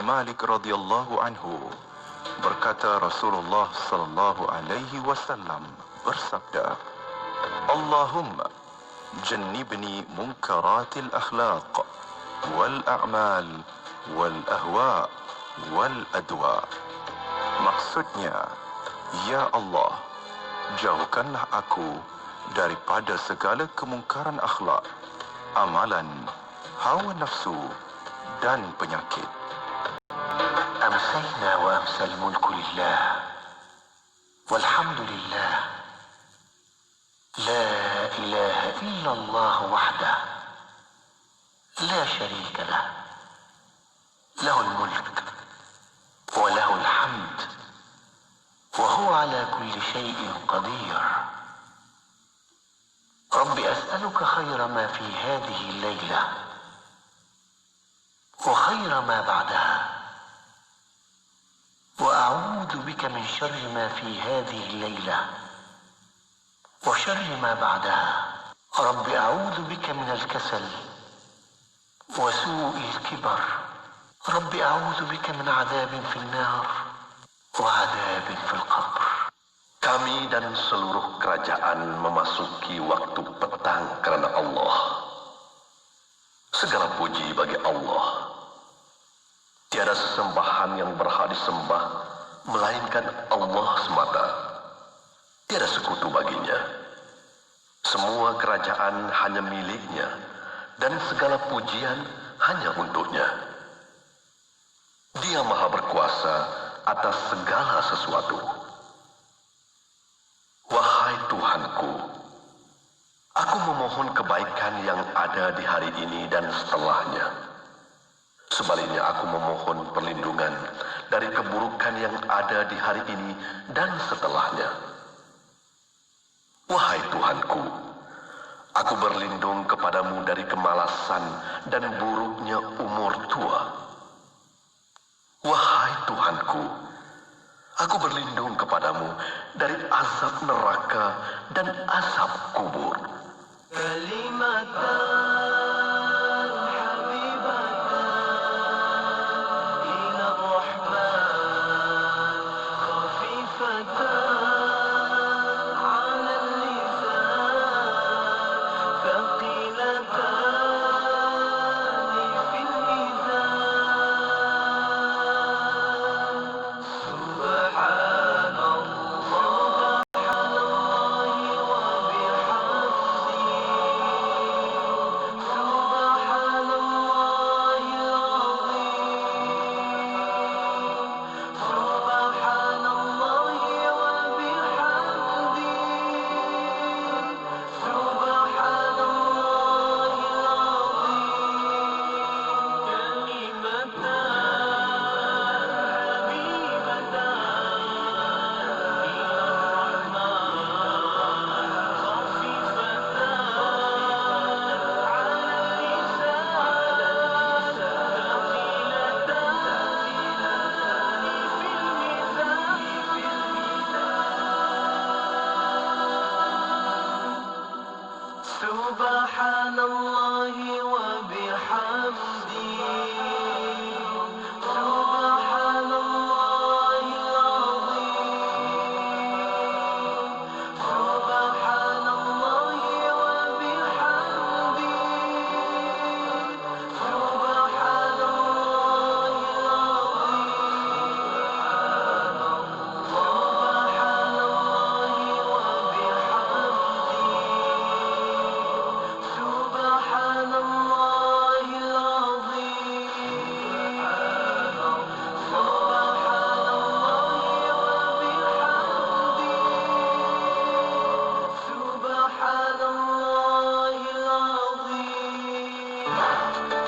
Malik radhiyallahu anhu, berkata Rasulullah sallallahu alaihi wasallam bersabda, Allahumma jannibni munkaratil akhlaq wal a'mal wal ahwa wal adwa. Maksudnya, ya Allah, jauhkanlah aku daripada segala kemungkaran akhlak, amalan, hawa nafsu dan penyakit. أمسينا وأمسى الملك لله والحمد لله لا إله إلا الله وحده لا شريك له له الملك وله الحمد وهو على كل شيء قدير رب أسألك خير ما في هذه الليلة وخير ما بعدها وأعوذ بك من شر ما في هذه الليلة وشر ما بعدها رب أعوذ بك من الكسل وسوء الكبر رب أعوذ بك من عذاب في النار وعذاب في القبر. Kami dan seluruh kerajaan memasuki waktu petang kerana Allah. Segala puji bagi Allah. Tiada sesembahan yang berhak disembah melainkan Allah semata. Tiada sekutu baginya. Semua kerajaan hanya miliknya dan segala pujian hanya untuknya. Dia maha berkuasa atas segala sesuatu. Wahai Tuhanku, aku memohon kebaikan yang ada di hari ini dan setelahnya. Sebaliknya aku memohon perlindungan dari keburukan yang ada di hari ini dan setelahnya. Wahai Tuhanku, aku berlindung kepadamu dari kemalasan dan buruknya umur tua. Wahai Tuhanku, aku berlindung kepadamu dari azab neraka dan azab kubur.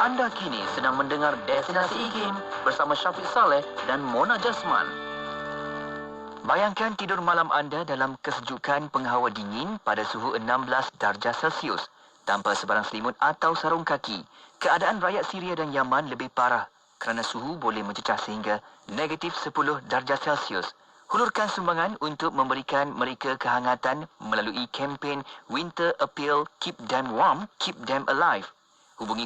Anda kini sedang mendengar Destinasi IKIM bersama Syafiq Saleh dan Mona Jasman. Bayangkan tidur malam anda dalam kesejukan penghawa dingin pada suhu 16 darjah Celsius tanpa sebarang selimut atau sarung kaki. Keadaan rakyat Syria dan Yaman lebih parah kerana suhu boleh mencecah sehingga negatif 10 darjah Celsius. Hulurkan sumbangan untuk memberikan mereka kehangatan melalui kempen Winter Appeal Keep Them Warm, Keep Them Alive. Hubungi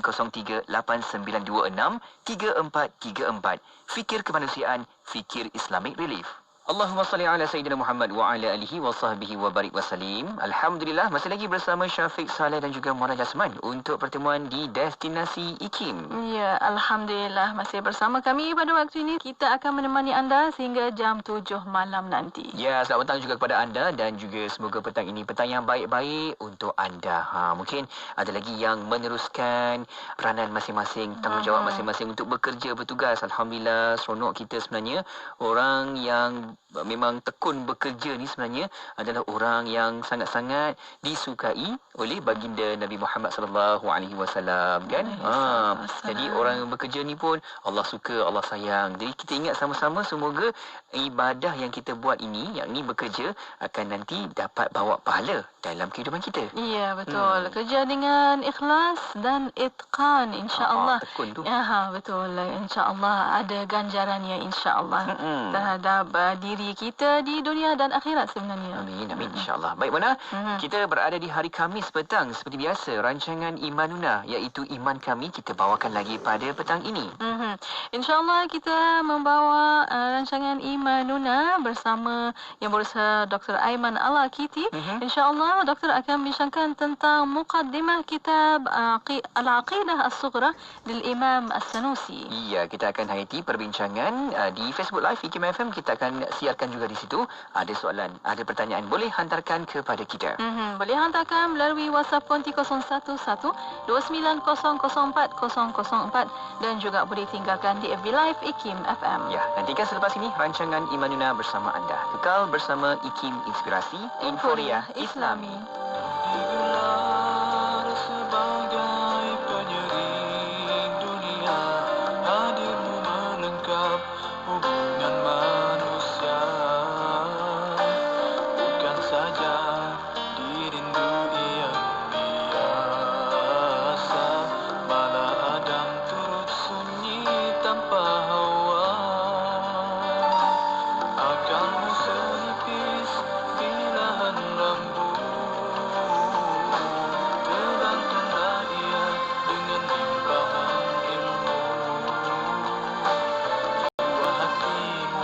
03-8926-3434. Fikir Kemanusiaan, Fikir Islamic Relief. Allahumma salli ala Sayyidina Muhammad wa ala alihi wa sahbihi wa barik wa salim. Alhamdulillah, masih lagi bersama Syafiq Saleh dan juga Mona Jasman untuk pertemuan di Destinasi IKIM. Ya, Alhamdulillah masih bersama kami pada waktu ini. Kita akan menemani anda sehingga jam 7 malam nanti. Ya, selamat petang juga kepada anda dan juga semoga petang ini petang yang baik-baik untuk anda. Mungkin ada lagi yang meneruskan peranan masing-masing, tanggungjawab masing-masing untuk bekerja, bertugas. Alhamdulillah, seronok kita sebenarnya. Orang yang memang tekun bekerja ni sebenarnya adalah orang yang sangat-sangat disukai oleh baginda Nabi Muhammad sallallahu alaihi wasallam, kan? Jadi orang yang bekerja ni pun Allah suka, Allah sayang. Jadi kita ingat sama-sama, semoga ibadah yang kita buat ini, yakni bekerja, akan nanti dapat bawa pahala dalam kehidupan kita. Ya, betul. Kerja dengan ikhlas dan itqan, insya-Allah. Tekun tu. Ya, betul. Insya-Allah ada ganjarannya, insya-Allah terhadap diri kita di dunia dan akhirat sebenarnya. Amin, amin, insya-Allah. Baik, Mona, kita berada di hari Khamis petang seperti biasa. Rancangan Imanuna, iaitu iman kami, kita bawakan lagi pada petang ini. InsyaAllah kita membawa rancangan Imanuna bersama yang berusaha Dr. Aiman Al-Akiti. InsyaAllah Doktor akan bincangkan tentang muqaddimah kitab Al-Aqidah As-Sughra lil Imam As-Sanusi. Ya, kita akan hayati perbincangan di Facebook Live IKIM FM. Kita akan siarkan juga di situ. Ada soalan, ada pertanyaan, boleh hantarkan kepada kita. Boleh hantarkan melalui WhatsApp konti 0112900404 dan juga boleh tinggalkan di FB Live IKIM FM. Ya, nantikan selepas ini rancangan Imanuna bersama anda. Kekal bersama IKIM Inspirasi Inforia Islami. Digelar sebagai penyering dunia, hadirmu melengkap hubungan manusia. Bukan saja dirindu yang biasa, malah Adam turut sunyi tanpa Hawa. Akalmu senipis bilahan lembu, terangkanlah ia dengan limpahan ilmu. Dua hatimu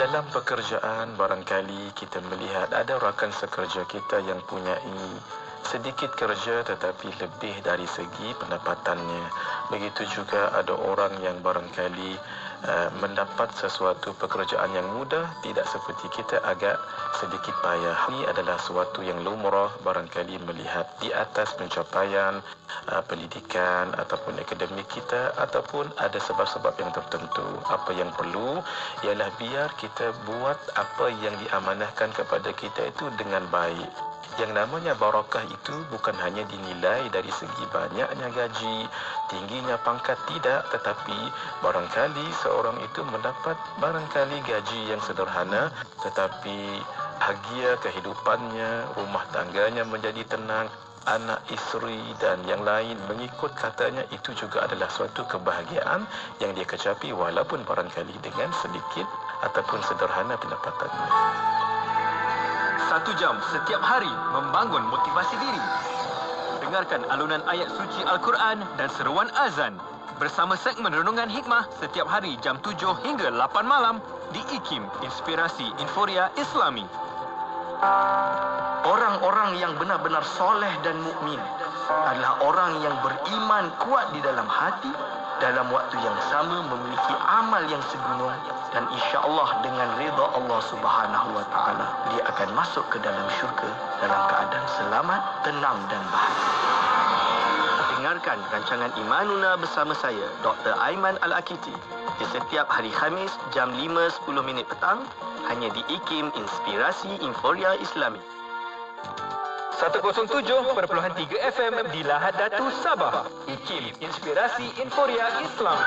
dalam pekerjaan barangkali kita melihat ada rakan sekerja kita yang punyai sedikit kerja tetapi lebih dari segi pendapatannya. Begitu juga ada orang yang barangkali mendapat sesuatu pekerjaan yang mudah, tidak seperti kita, agak sedikit payah. Ini adalah sesuatu yang lumrah barangkali melihat di atas pencapaian pendidikan ataupun akademik kita, ataupun ada sebab-sebab yang tertentu. Apa yang perlu ialah biar kita buat apa yang diamanahkan kepada kita itu dengan baik. Yang namanya barakah itu bukan hanya dinilai dari segi banyaknya gaji, tingginya pangkat, tidak, tetapi barangkali seorang itu mendapat barangkali gaji yang sederhana tetapi bahagia kehidupannya, rumah tangganya menjadi tenang, anak isteri dan yang lain mengikut katanya, itu juga adalah suatu kebahagiaan yang dia kecapi walaupun barangkali dengan sedikit ataupun sederhana pendapatannya. 1 jam setiap hari membangun motivasi diri. Dengarkan alunan ayat suci Al-Quran dan seruan azan bersama segmen Renungan Hikmah setiap hari jam 7 hingga 8 malam di IKIM, Inspirasi Inforia Islami. Orang-orang yang benar-benar soleh dan mukmin adalah orang yang beriman kuat di dalam hati, dalam waktu yang sama memiliki amal yang segunung, dan insya-Allah dengan redha Allah Subhanahu wa taala dia akan masuk ke dalam syurga dalam keadaan selamat, tenang dan bahagia. Dengarkan rancangan Imanuna bersama saya, Dr. Aiman Al-Akiti, di setiap hari Khamis jam 5.10 petang hanya di IKIM, Inspirasi Inforia Islami. 107.3 FM di Lahad Datu, Sabah. IKIM, Inspirasi Inforia Islami.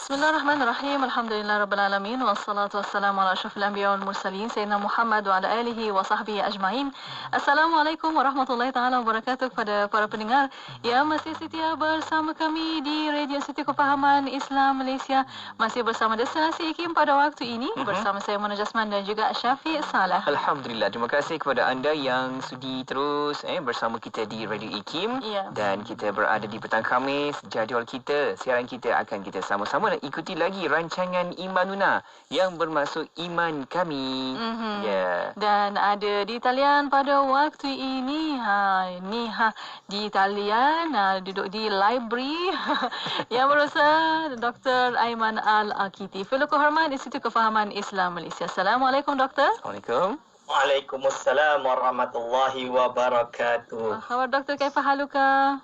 Bismillahirrahmanirrahim. Alhamdulillahirrabbilalamin. Wassalatu wassalamu ala asyrafil anbiya wal mursalin Sayyidina Muhammad wa ala alihi wa sahbihi ajma'in. Assalamualaikum warahmatullahi ta'ala wabarakatuh kepada para pendengar yang masih setia bersama kami di Radio Institut Kefahaman Islam Malaysia. Masih bersama Destinasi IKIM pada waktu ini bersama saya Mona Jasman dan juga Syafiq Saleh. Alhamdulillah, terima kasih kepada anda yang sudi terus bersama kita di Radio IKIM. Dan kita berada di petang Khamis. Jadual kita, siaran kita akan kita sama-sama ikuti lagi rancangan Imanuna yang bermaksud iman kami. Dan ada di talian pada waktu ini di talian duduk di library yang berusaha Dr. Aiman Al-Akiti, Fellow Kehormat Institut Kefahaman Islam Malaysia. Assalamualaikum Doktor. Assalamualaikum. Waalaikumsalam warahmatullahi wabarakatuh. Khabar Doktor, kaifa haluka?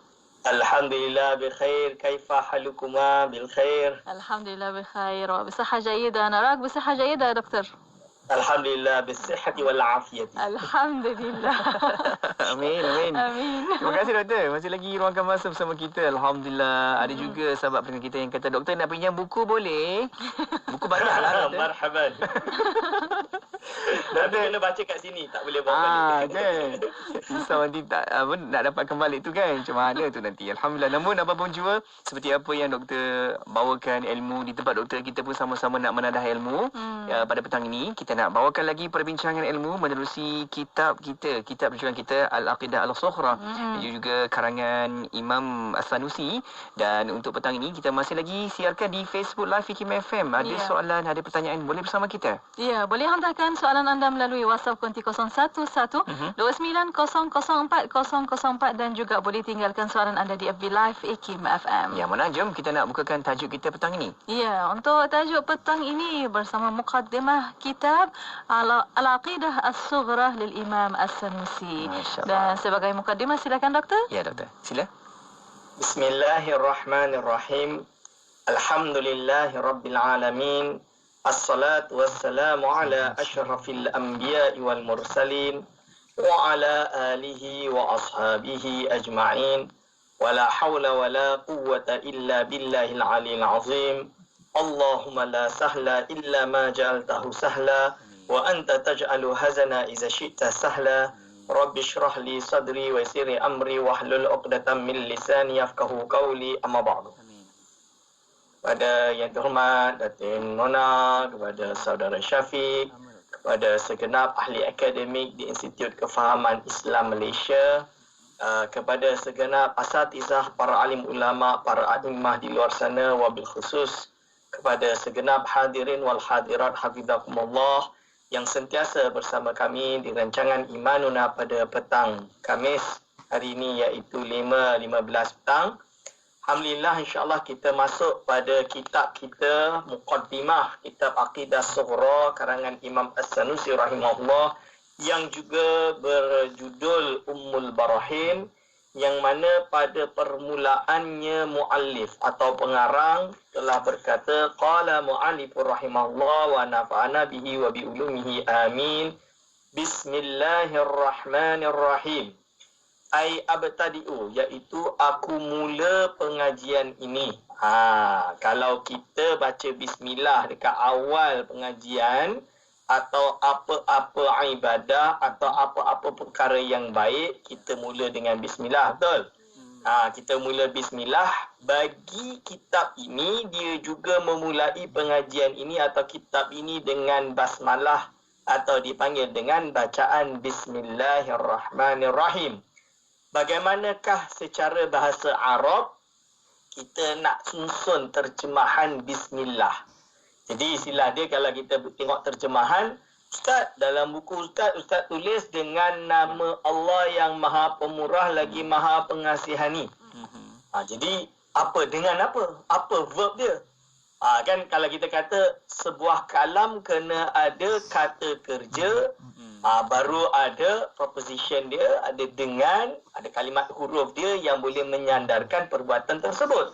Alhamdulillah bikhair, kaifa halukuma bilkhair? Alhamdulillah bikhair wa bisahha jayyida. Narak bisahha jayyida Doktor. Alhamdulillah bisihhati wal afiyati. Alhamdulillah. Amin, amin. Amin. Terima kasih Doktor. Masih lagi luangkan masa bersama kita. Alhamdulillah. Ada juga sahabat pendengar kita yang kata, Doktor nak pinjam buku boleh? Buku banyak lah Doktor. Marhaban. Doktor kena baca kat sini, tak boleh bawa balik. Kan. Risau nanti tak nak dapatkan balik tu kan. Macam mana tu nanti. Alhamdulillah. Namun apapun jua, seperti apa yang Doktor bawakan ilmu di tempat Doktor, kita pun sama-sama nak menadah ilmu. Pada petang ini kita nak bawakan lagi perbincangan ilmu menerusi kitab kita, kitab rujukan kita Al-Aqidah Al-Sughra, juga karangan Imam As-Sanusi. Dan untuk petang ini kita masih lagi siarkan di Facebook Live IKIM FM. Ada soalan, ada pertanyaan, boleh bersama kita? Ya, boleh hantarkan soalan anda melalui WhatsApp konti 011-2904-004 dan juga boleh tinggalkan soalan anda di FB Live IKIM FM. Ya, mana jom kita nak bukakan tajuk kita petang ini. Ya, untuk tajuk petang ini bersama mukaddimah kitab Al-Aqidah As-Sughra lil Imam As-Sanusi. Dan sebagai mukaddimah silakan Doktor. Ya Doktor, sila. Bismillahirrahmanirrahim. Alhamdulillahi rabbil alamin. Assalatu wassalamu ala asyrafil anbiya'i wal mursalin wa ala alihi wa ashabihi ajma'in. Wa la hawla wa la quwwata illa billahil aliyil azim. Allahumma la sahla illa ma ja'altahu sahla wa anta taj'alu hazana iza syi'ta sahla. Rabbi shrah li sadri wa yassir li amri wahlul 'uqdatam min lisani yafqahu qawli, amma ba'du. Kepada yang terhormat Datin Mona, kepada saudara Syafiq, kepada segenap ahli akademik di Institut Kefahaman Islam Malaysia, kepada segenap asatizah, para alim ulama, para aimah di luar sana, wabil khusus kepada segenap hadirin wal hadirat hafizakumullah yang sentiasa bersama kami di rancangan Imanuna pada petang Khamis hari ini, iaitu 5.15 petang. Alhamdulillah, insyaAllah kita masuk pada kitab kita, Muqaddimah Kitab Aqidah Sughra karangan Imam As-Sanusi rahimahullah, yang juga berjudul Ummul Barahin, yang mana pada permulaannya muallif atau pengarang telah berkata, qala muallifur rahimahullah wa nafa'ana bihi wa bi ulumihi amin. Bismillahirrahmanirrahim. Ai abtadi'u, iaitu aku mula pengajian ini. Kalau kita baca bismillah dekat awal pengajian atau apa-apa ibadah atau apa-apa perkara yang baik, kita mula dengan bismillah, betul? Kita mula bismillah. Bagi kitab ini, dia juga memulai pengajian ini atau kitab ini dengan basmalah atau dipanggil dengan bacaan Bismillahirrahmanirrahim. Bagaimanakah secara bahasa Arab kita nak susun terjemahan bismillah? Jadi istilah dia, kalau kita tengok terjemahan, Ustaz, dalam buku Ustaz tulis dengan nama Allah yang Maha Pemurah lagi Maha Pengasihani. Jadi apa dengan apa? Apa verb dia? Kan kalau kita kata sebuah kalam kena ada kata kerja, baru ada proposition dia, ada dengan, ada kalimat huruf dia yang boleh menyandarkan perbuatan tersebut.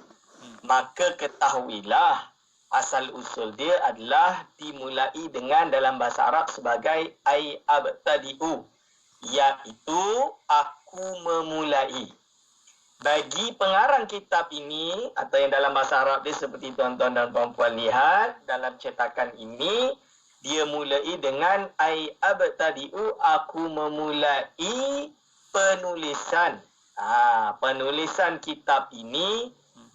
Maka ketahuilah asal usul dia adalah dimulai dengan dalam bahasa Arab sebagai ai abtadi'u, iaitu aku memulai. Bagi pengarang kitab ini, atau yang dalam bahasa Arab dia seperti tuan-tuan dan puan-puan lihat dalam cetakan ini, dia mulai dengan ai abtadi'u, aku memulai penulisan. Penulisan kitab ini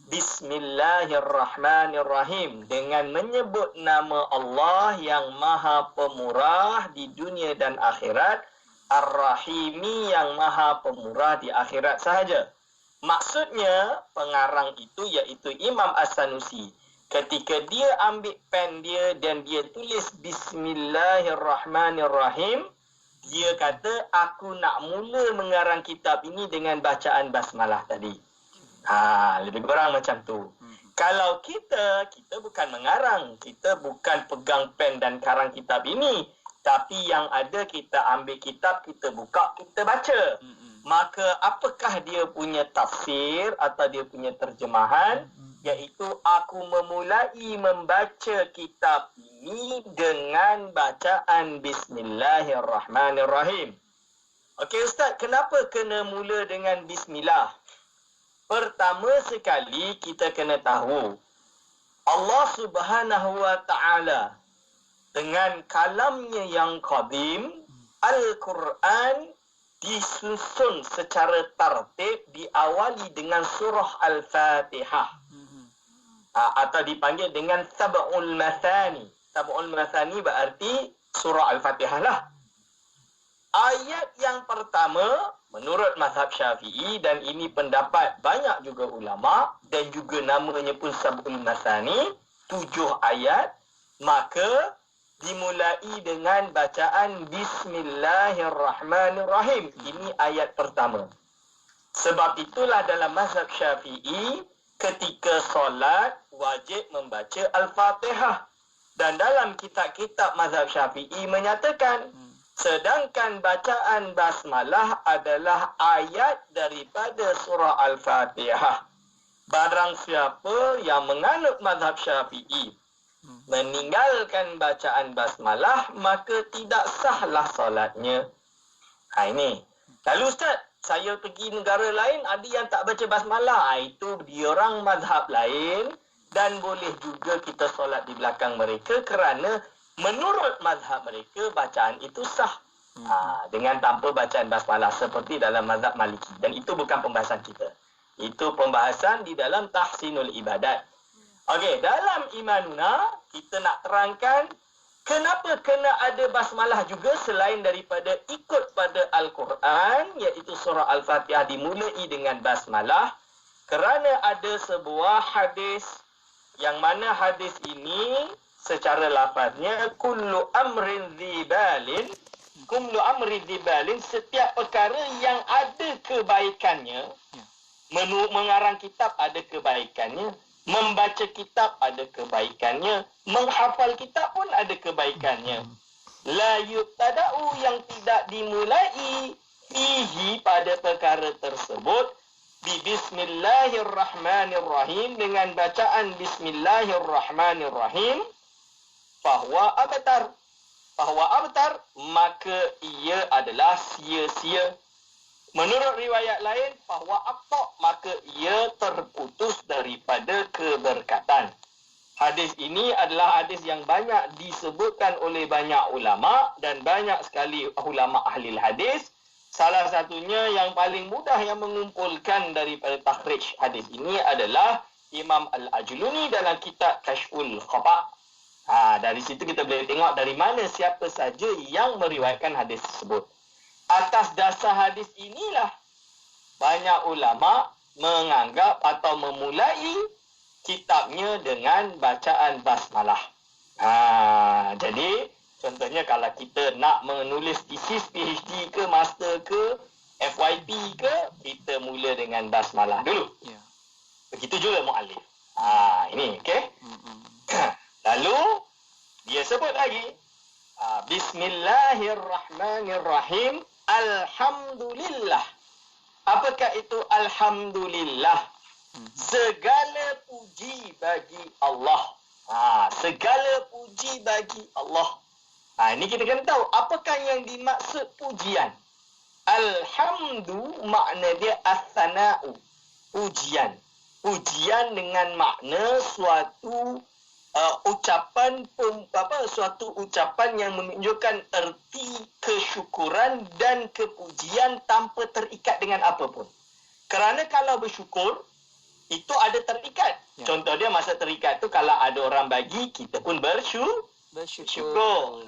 Bismillahirrahmanirrahim, dengan menyebut nama Allah yang Maha Pemurah di dunia dan akhirat, Ar-Rahimi yang Maha Pemurah di akhirat sahaja. Maksudnya pengarang itu iaitu Imam As-Sanusi, ketika dia ambil pen dia dan dia tulis Bismillahirrahmanirrahim, dia kata aku nak mula mengarang kitab ini dengan bacaan basmalah tadi. Lebih kurang macam tu. Kalau kita bukan mengarang, kita bukan pegang pen dan karang kitab ini, tapi yang ada kita ambil kitab, kita buka, kita baca. Maka apakah dia punya tafsir atau dia punya terjemahan? Iaitu aku memulai membaca kitab ini dengan bacaan Bismillahirrahmanirrahim. Okey Ustaz, kenapa kena mula dengan Bismillah? Pertama sekali kita kena tahu Allah Subhanahu wa Ta'ala dengan kalamnya yang qadim, Al-Quran disusun secara tertib, diawali dengan surah Al-Fatihah. Atau dipanggil dengan Sab'ul Mathani. Sab'ul Mathani berarti surah Al-Fatihah lah. Ayat yang pertama menurut mazhab Syafi'i, dan ini pendapat banyak juga ulama, dan juga namanya pun Sab'ul Mathani, 7 ayat, maka dimulai dengan bacaan Bismillahirrahmanirrahim. Ini ayat pertama. Sebab itulah dalam mazhab Syafi'i, ketika solat wajib membaca Al-Fatihah. Dan dalam kitab-kitab mazhab Syafi'i menyatakan, sedangkan bacaan basmalah adalah ayat daripada surah Al-Fatihah. Barang siapa yang menganut mazhab Syafi'i meninggalkan bacaan basmalah, maka tidak sahlah solatnya. Ini. Lalu Ustaz, saya pergi negara lain, ada yang tak baca basmalah. Itu diorang mazhab lain, dan boleh juga kita solat di belakang mereka kerana menurut mazhab mereka bacaan itu sah. Dengan tanpa bacaan basmalah, seperti dalam mazhab Maliki. Dan itu bukan pembahasan kita. Itu pembahasan di dalam Tahsinul Ibadat. Okey, dalam Imanuna kita nak terangkan kenapa kena ada basmalah juga selain daripada ikut pada Al-Quran, iaitu surah Al-Fatihah dimulai dengan basmalah, kerana ada sebuah hadis Yang mana hadis ini secara lafaznya kullu amrin dzibalin, kullu amrin dzibalin, setiap perkara yang ada kebaikannya. Mengarang kitab ada kebaikannya, membaca kitab ada kebaikannya, menghafal kitab pun ada kebaikannya. La yubtada'u, yang tidak dimulai, fihi, pada perkara tersebut, bi bismillahirrahmanirrahim, dengan bacaan bismillahirrahmanirrahim, fahuwa abtar, maka ia adalah sia-sia. Menurut riwayat lain, fahuwa aqta, maka ia terputus daripada keberkatan. Hadis ini adalah hadis yang banyak disebutkan oleh banyak ulama dan banyak sekali ulama ahli hadis. Salah satunya yang paling mudah yang mengumpulkan daripada takhrij hadis ini adalah Imam Al-Ajluni dalam kitab Kashful Khafa. Dari situ kita boleh tengok dari mana siapa saja yang meriwayatkan hadis tersebut. Atas dasar hadis inilah banyak ulama menganggap atau memulai kitabnya dengan bacaan basmalah. Jadi contohnya kalau kita nak menulis thesis PhD ke master ke FYP ke, kita mula dengan basmalah dulu. Begitu juga muallif. Ini okey. Lalu dia sebut lagi Bismillahirrahmanirrahim, alhamdulillah. Apakah itu alhamdulillah? Segala puji bagi Allah. Segala puji bagi Allah. Ini kita kena tahu apakah yang dimaksud pujian. Alhamdu makna dia as-sana'u, pujian. Pujian dengan makna suatu suatu ucapan yang menunjukkan erti kesyukuran dan kepujian tanpa terikat dengan apapun. Kerana kalau bersyukur itu ada terikat. Contoh dia masa terikat tu kalau ada orang bagi, kita pun bersyukur.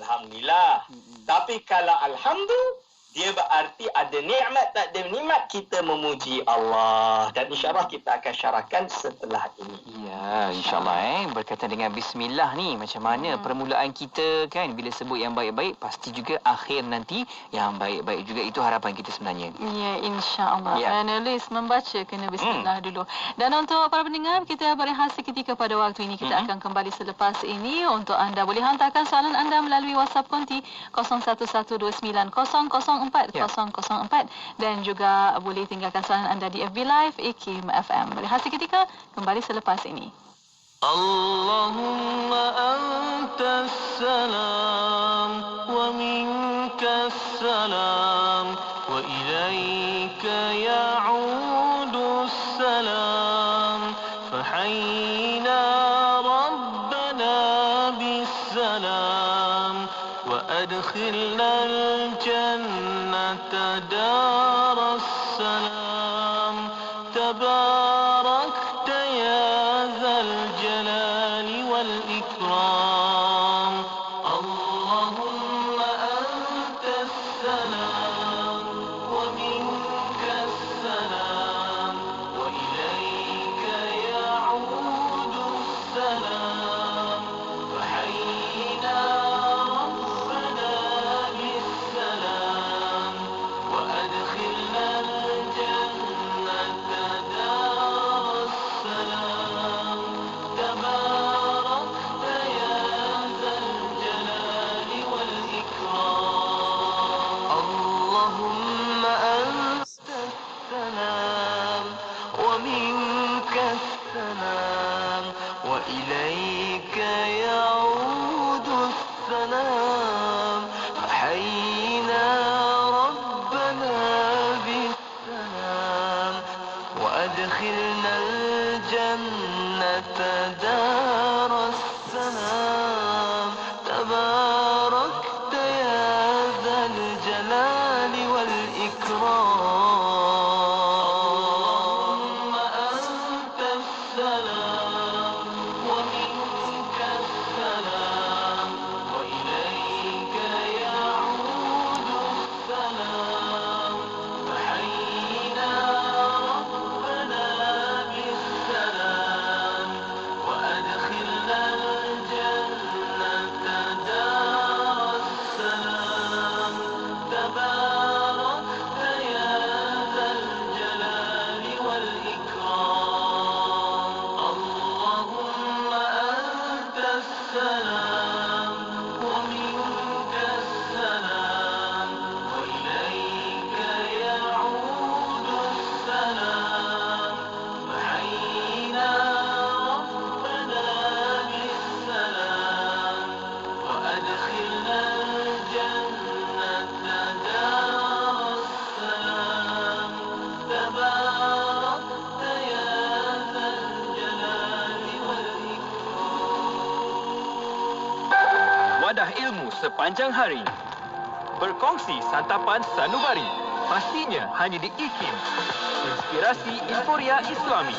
Alhamdulillah. Tapi kalau alhamdulillah, dia berarti ada nikmat, tak ada nikmat, kita memuji Allah. Dan insyaAllah kita akan syarahkan setelah ini. Ya, insyaAllah berkaitan dengan bismillah ni, macam mana permulaan kita kan, bila sebut yang baik-baik, pasti juga akhir nanti yang baik-baik juga. Itu harapan kita sebenarnya. Ya, insyaAllah. Analis membaca kena bismillah dulu. Dan untuk para pendengar, kita berehat seketika pada waktu ini. Kita akan kembali selepas ini. Untuk anda boleh hantarkan soalan anda melalui WhatsApp konti 0112900404 dan juga boleh tinggalkan soalan anda di FB Live IKIM FM. Berehat seketika, kembali selepas ini. Allahumma antas salam wa minkas salam wa ilaika ya'udus salam fahayyina rabbana bis salam wa adkhilna al-jannata daras salam tabarakta ya zal jalali wal ikram. Allahumma antas salam wa minkas salam wa ilayka ya'udus salam fahayyina rabbana bis salam wa adkhilna al-jannata daras salam tabarakta ya zal jalali wal ikram. Allahumma antas salam wa minkas salam wa ilayka ya'udus salam fahayyina rabbana bis salam wa adkhilna al-jannata daras salam tabarakta ya zal jalali wal ikram. Allahumma antas salam wa minkas salam wa ilayka ya'udus salam fahayyina rabbana bis salam wa adkhilna السلام ومنك السلام وإليك يعود السلام وحينا ربنا بالسلام وأدخلنا الجنة دار السلام تباركت يا ذا الجلال والإكرام. Wadah ilmu sepanjang hari. Berkongsi santapan sanubari. Pastinya hanya di IKIM. Inspirasi Euforia Islami.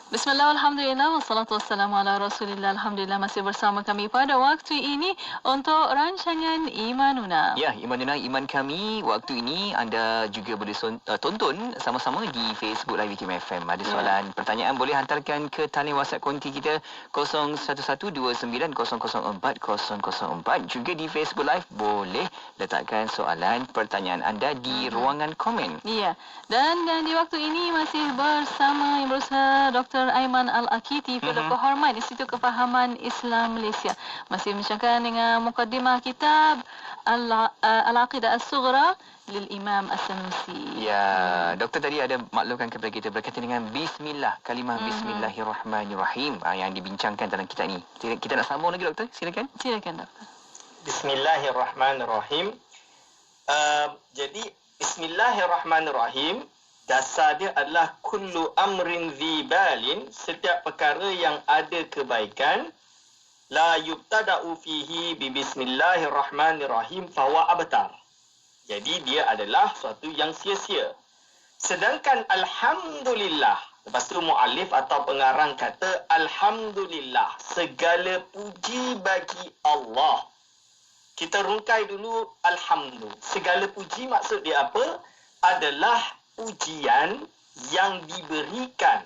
Bismillah, alhamdulillah, wassalatu wassalamu ala rasulillah. Alhamdulillah masih bersama kami pada waktu ini untuk rancangan Imanuna. Ya, Imanuna, iman kami. Waktu ini anda juga boleh tonton sama-sama di Facebook Live IKIM FM. Ada soalan, pertanyaan boleh hantarkan ke talian WhatsApp konti kita 0112900404. Juga di Facebook Live boleh letakkan soalan pertanyaan anda di ruangan komen. Ya, dan di waktu ini masih bersama yang berusaha Dr. Aiman Al-Akiti, Peluk Kehormat Institut Kefahaman Islam Malaysia. Masih bincangkan dengan mukaddimah kitab Al-Aqidah As-Sughra lil Imam As-Sanusi. Ya, doktor tadi ada maklumkan kepada kita berkaitan dengan bismillah, kalimah bismillahirrahmanirrahim yang dibincangkan dalam kitab ini. Kita nak sambung lagi doktor, silakan. Silakan doktor. Bismillahirrahmanirrahim. Jadi Bismillahirrahmanirrahim, dasar dia adalah kullu amrin dzibalin, setiap perkara yang ada kebaikan, la yubtada'u fihi bi bismillahirrahmanirrahim fahuwa abtar. Jadi dia adalah suatu yang sia-sia. Sedangkan alhamdulillah, lepas tu muallif atau pengarang kata alhamdulillah, segala puji bagi Allah. Kita rungkai dulu alhamdu. Segala puji maksud dia apa? Adalah pujian yang diberikan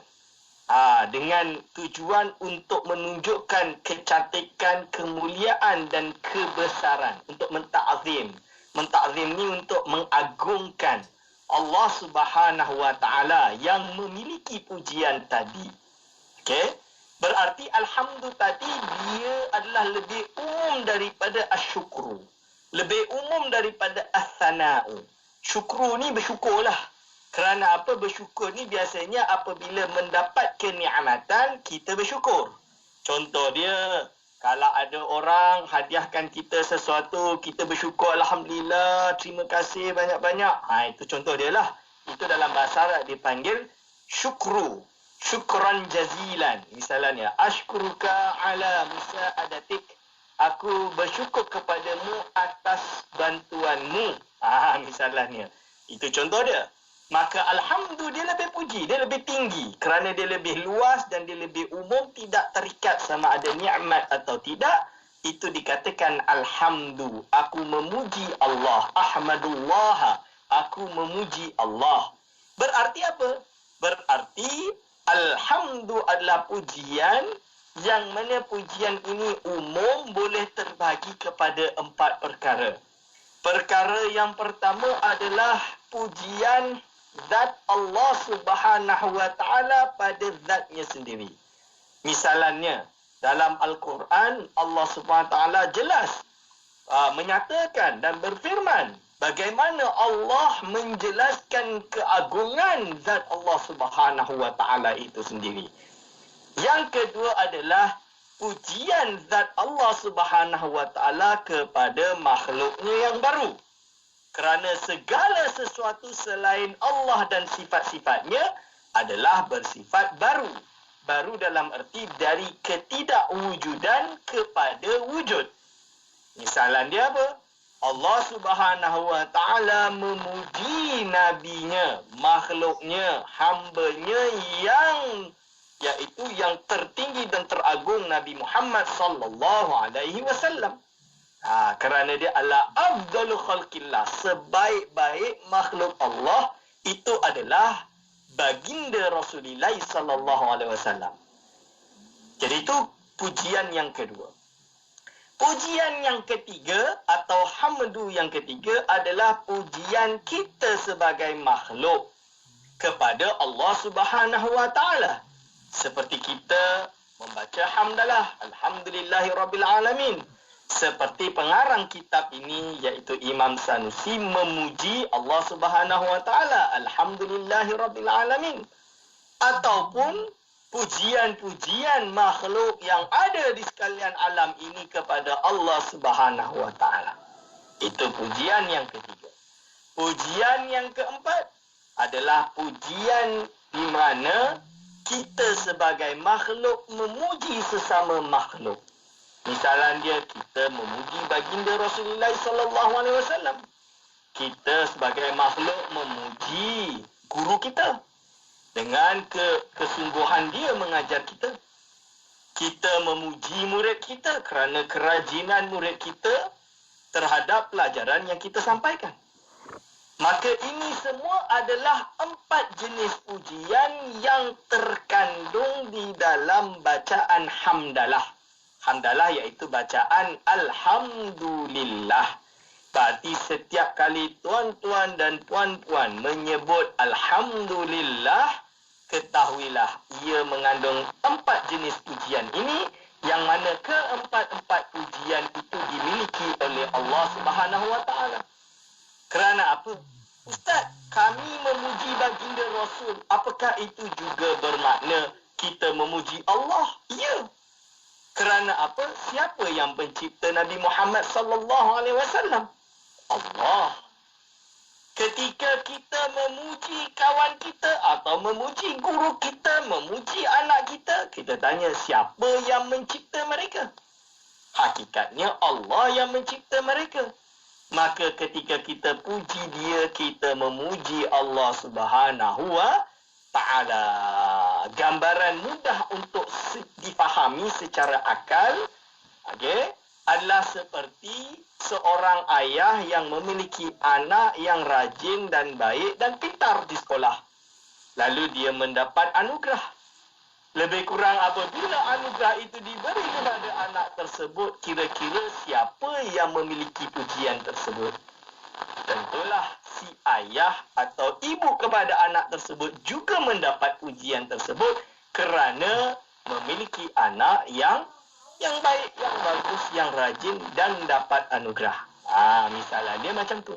dengan tujuan untuk menunjukkan kecantikan, kemuliaan dan kebesaran, untuk menta'zim. Menta'zim ni untuk mengagungkan Allah Subhanahu wa taala yang memiliki pujian tadi. Okey? Berarti alhamdu tadi dia adalah lebih umum daripada asyukru. Lebih umum daripada as-sana'u. Syukru ni bersyukurlah. Kerana apa? Bersyukur ni biasanya apabila mendapat kenikmatan, kita bersyukur. Contoh dia, kalau ada orang hadiahkan kita sesuatu, kita bersyukur, alhamdulillah, terima kasih banyak-banyak. Itu contoh dia lah. Itu dalam bahasa Arab dipanggil syukru. Syukran jazilan. Misalnya, ashkuruka ala musa'adatik. Aku bersyukur kepadamu atas bantuanmu. Misalnya. Itu contoh dia. Maka alhamdu dia lebih puji, dia lebih tinggi kerana dia lebih luas dan dia lebih umum, tidak terikat sama ada nikmat atau tidak. Itu dikatakan alhamdu. Aku memuji Allah. Ahmadullah. Aku memuji Allah. Berarti apa? Berarti alhamdu adalah pujian yang mana pujian ini umum, boleh terbagi kepada 4 perkara. Perkara yang pertama adalah pujian zat Allah Subhanahu wa taala pada zatnya sendiri. Misalnya dalam Al-Quran Allah Subhanahu wa taala jelas menyatakan dan berfirman bagaimana Allah menjelaskan keagungan zat Allah Subhanahu wa taala itu sendiri. Yang kedua adalah pujian zat Allah Subhanahu wa taala kepada makhluknya yang baru. Kerana segala sesuatu selain Allah dan sifat-sifatnya adalah bersifat baru. Baru dalam arti dari ketidakwujudan kepada wujud. Misalan dia apa? Allah Subhanahu wa taala memuji nabinya, makhluknya, hambanya iaitu yang tertinggi dan teragung Nabi Muhammad sallallahu alaihi wasallam. Kerana dia adalah afdalu khalqillah, sebaik-baik makhluk Allah itu adalah baginda Rasulullah sallallahu alaihi wasallam. Jadi itu pujian yang kedua. Pujian yang ketiga atau hamdu yang ketiga adalah pujian kita sebagai makhluk kepada Allah Subhanahu wa taala. Seperti kita membaca hamdalah, alhamdulillahirrabbilalamin. Seperti pengarang kitab ini iaitu Imam Sanusi memuji Allah Subhanahu wa taala, alhamdulillahirrabbilalamin. Ataupun pujian-pujian makhluk yang ada di sekalian alam ini kepada Allah Subhanahu wa taala. Itu pujian yang ketiga. Pujian yang keempat adalah pujian di mana kita sebagai makhluk memuji sesama makhluk. Misalnya kita memuji baginda Rasulullah sallallahu alaihi wasallam. Kita sebagai makhluk memuji guru kita dengan kesungguhan dia mengajar kita. Kita memuji murid kita kerana kerajinan murid kita terhadap pelajaran yang kita sampaikan. Maka ini semua adalah 4 jenis pujian yang terkandung di dalam bacaan hamdalah. Hamdalah iaitu bacaan alhamdulillah. Berarti setiap kali tuan-tuan dan puan-puan menyebut alhamdulillah, ketahuilah ia mengandung 4 jenis pujian ini, yang mana keempat-empat pujian itu dimiliki oleh Allah Subhanahu wa taala. Kerana apa? Ustaz, kami memuji baginda Rasul. Apakah itu juga bermakna kita memuji Allah? Ya. Kerana apa? Siapa yang pencipta Nabi Muhammad sallallahu alaihi wasallam? Allah. Ketika kita memuji kawan kita atau memuji guru kita, memuji anak kita, kita tanya siapa yang mencipta mereka? Hakikatnya Allah yang mencipta mereka. Maka ketika kita puji dia, kita memuji Allah Subhanahu wa taala. Gambaran mudah untuk difahami secara akal, okey, adalah seperti seorang ayah yang memiliki anak yang rajin dan baik dan pintar di sekolah. Lalu dia mendapat anugerah. Lebih kurang apabila anugerah itu diberi kepada anak tersebut, kira-kira siapa yang memiliki pujian tersebut? Tentulah si ayah atau ibu kepada anak tersebut juga mendapat pujian tersebut kerana memiliki anak yang baik, yang bagus, yang rajin dan dapat anugerah. Misalnya dia macam tu.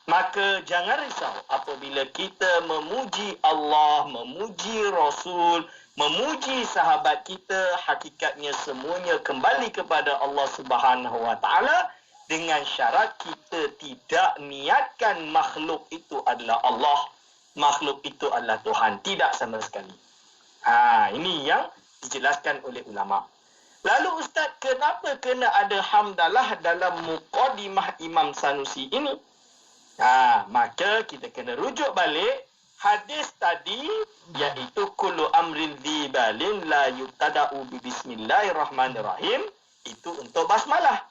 Maka jangan risau apabila kita memuji Allah, memuji Rasul, memuji sahabat kita, hakikatnya semuanya kembali kepada Allah Subhanahu wa taala, dengan syarat kita tidak niatkan makhluk itu adalah Allah, makhluk itu adalah Tuhan, tidak sama sekali. Ini yang dijelaskan oleh ulama. Lalu Ustaz, kenapa kena ada hamdalah dalam muqaddimah Imam Sanusi ini? Maka kita kena rujuk balik hadis tadi, iaitu kullu amrin dzibalin la yuqtada'u bi bismillahirrahmanirrahim. Itu untuk basmalah.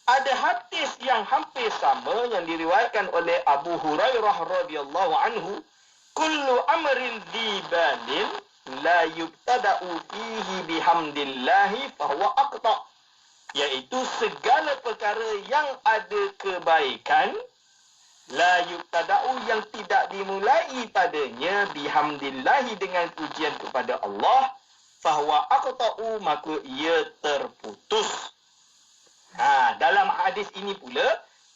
Ada hadis yang hampir sama yang diriwayatkan oleh Abu Hurairah radhiyallahu anhu, kullu amrin dzibalin la yuqtada'u fihi bihamdillahi fahuwa aqta. Iaitu segala perkara yang ada kebaikan, la yuqtada'u yang tidak dimulai padanya bihamdillahi dengan pujian kepada Allah, fahuwa aqta'u maka ia terputus. Dalam hadis ini pula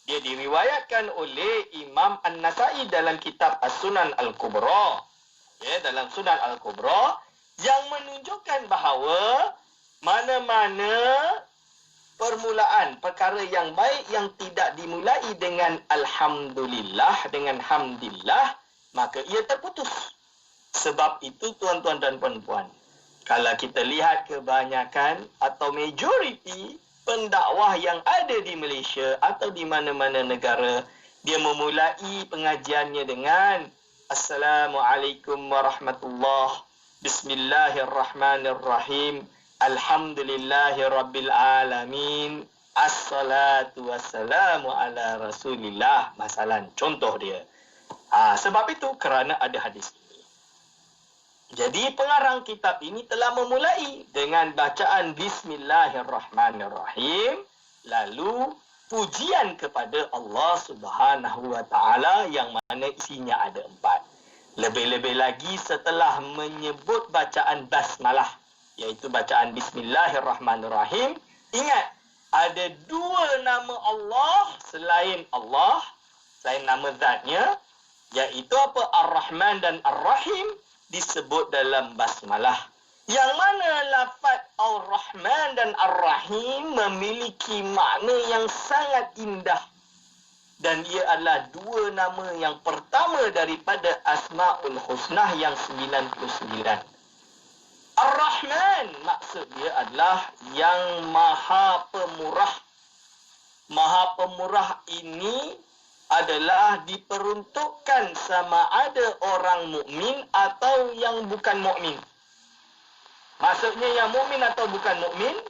dia diriwayatkan oleh Imam An-Nasai dalam kitab As-Sunan Al-Kubra. Dalam Sunan Al-Kubra yang menunjukkan bahawa mana-mana permulaan perkara yang baik yang tidak dimulai dengan alhamdulillah, dengan hamdillah, maka ia terputus. Sebab itu tuan-tuan dan puan-puan, kalau kita lihat kebanyakan atau majoriti pendakwah yang ada di Malaysia atau di mana-mana negara, dia memulai pengajiannya dengan Assalamualaikum warahmatullahi, Bismillahirrahmanirrahim, Alhamdulillahirrabbilalamin, Assalatu wassalamu ala rasulillah. Masalah contoh dia. Sebab itu kerana ada hadis ini. Jadi pengarang kitab ini telah memulai dengan bacaan Bismillahirrahmanirrahim, lalu pujian kepada Allah Subhanahu wa taala yang mana isinya ada 4. Lebih-lebih lagi setelah menyebut bacaan basmalah, iaitu bacaan Bismillahirrahmanirrahim. Ingat, ada dua nama Allah selain Allah, selain nama zatnya, iaitu apa? Ar-Rahman dan Ar-Rahim disebut dalam basmalah. Yang mana lafaz Ar-Rahman dan Ar-Rahim memiliki makna yang sangat indah. Dan ia adalah dua nama yang pertama daripada Asma'ul Husnah yang 99. Ar-Rahman maksud dia adalah yang Maha Pemurah. Maha Pemurah ini adalah diperuntukkan sama ada orang mukmin atau yang bukan mukmin. Maksudnya yang mukmin atau bukan mukmin?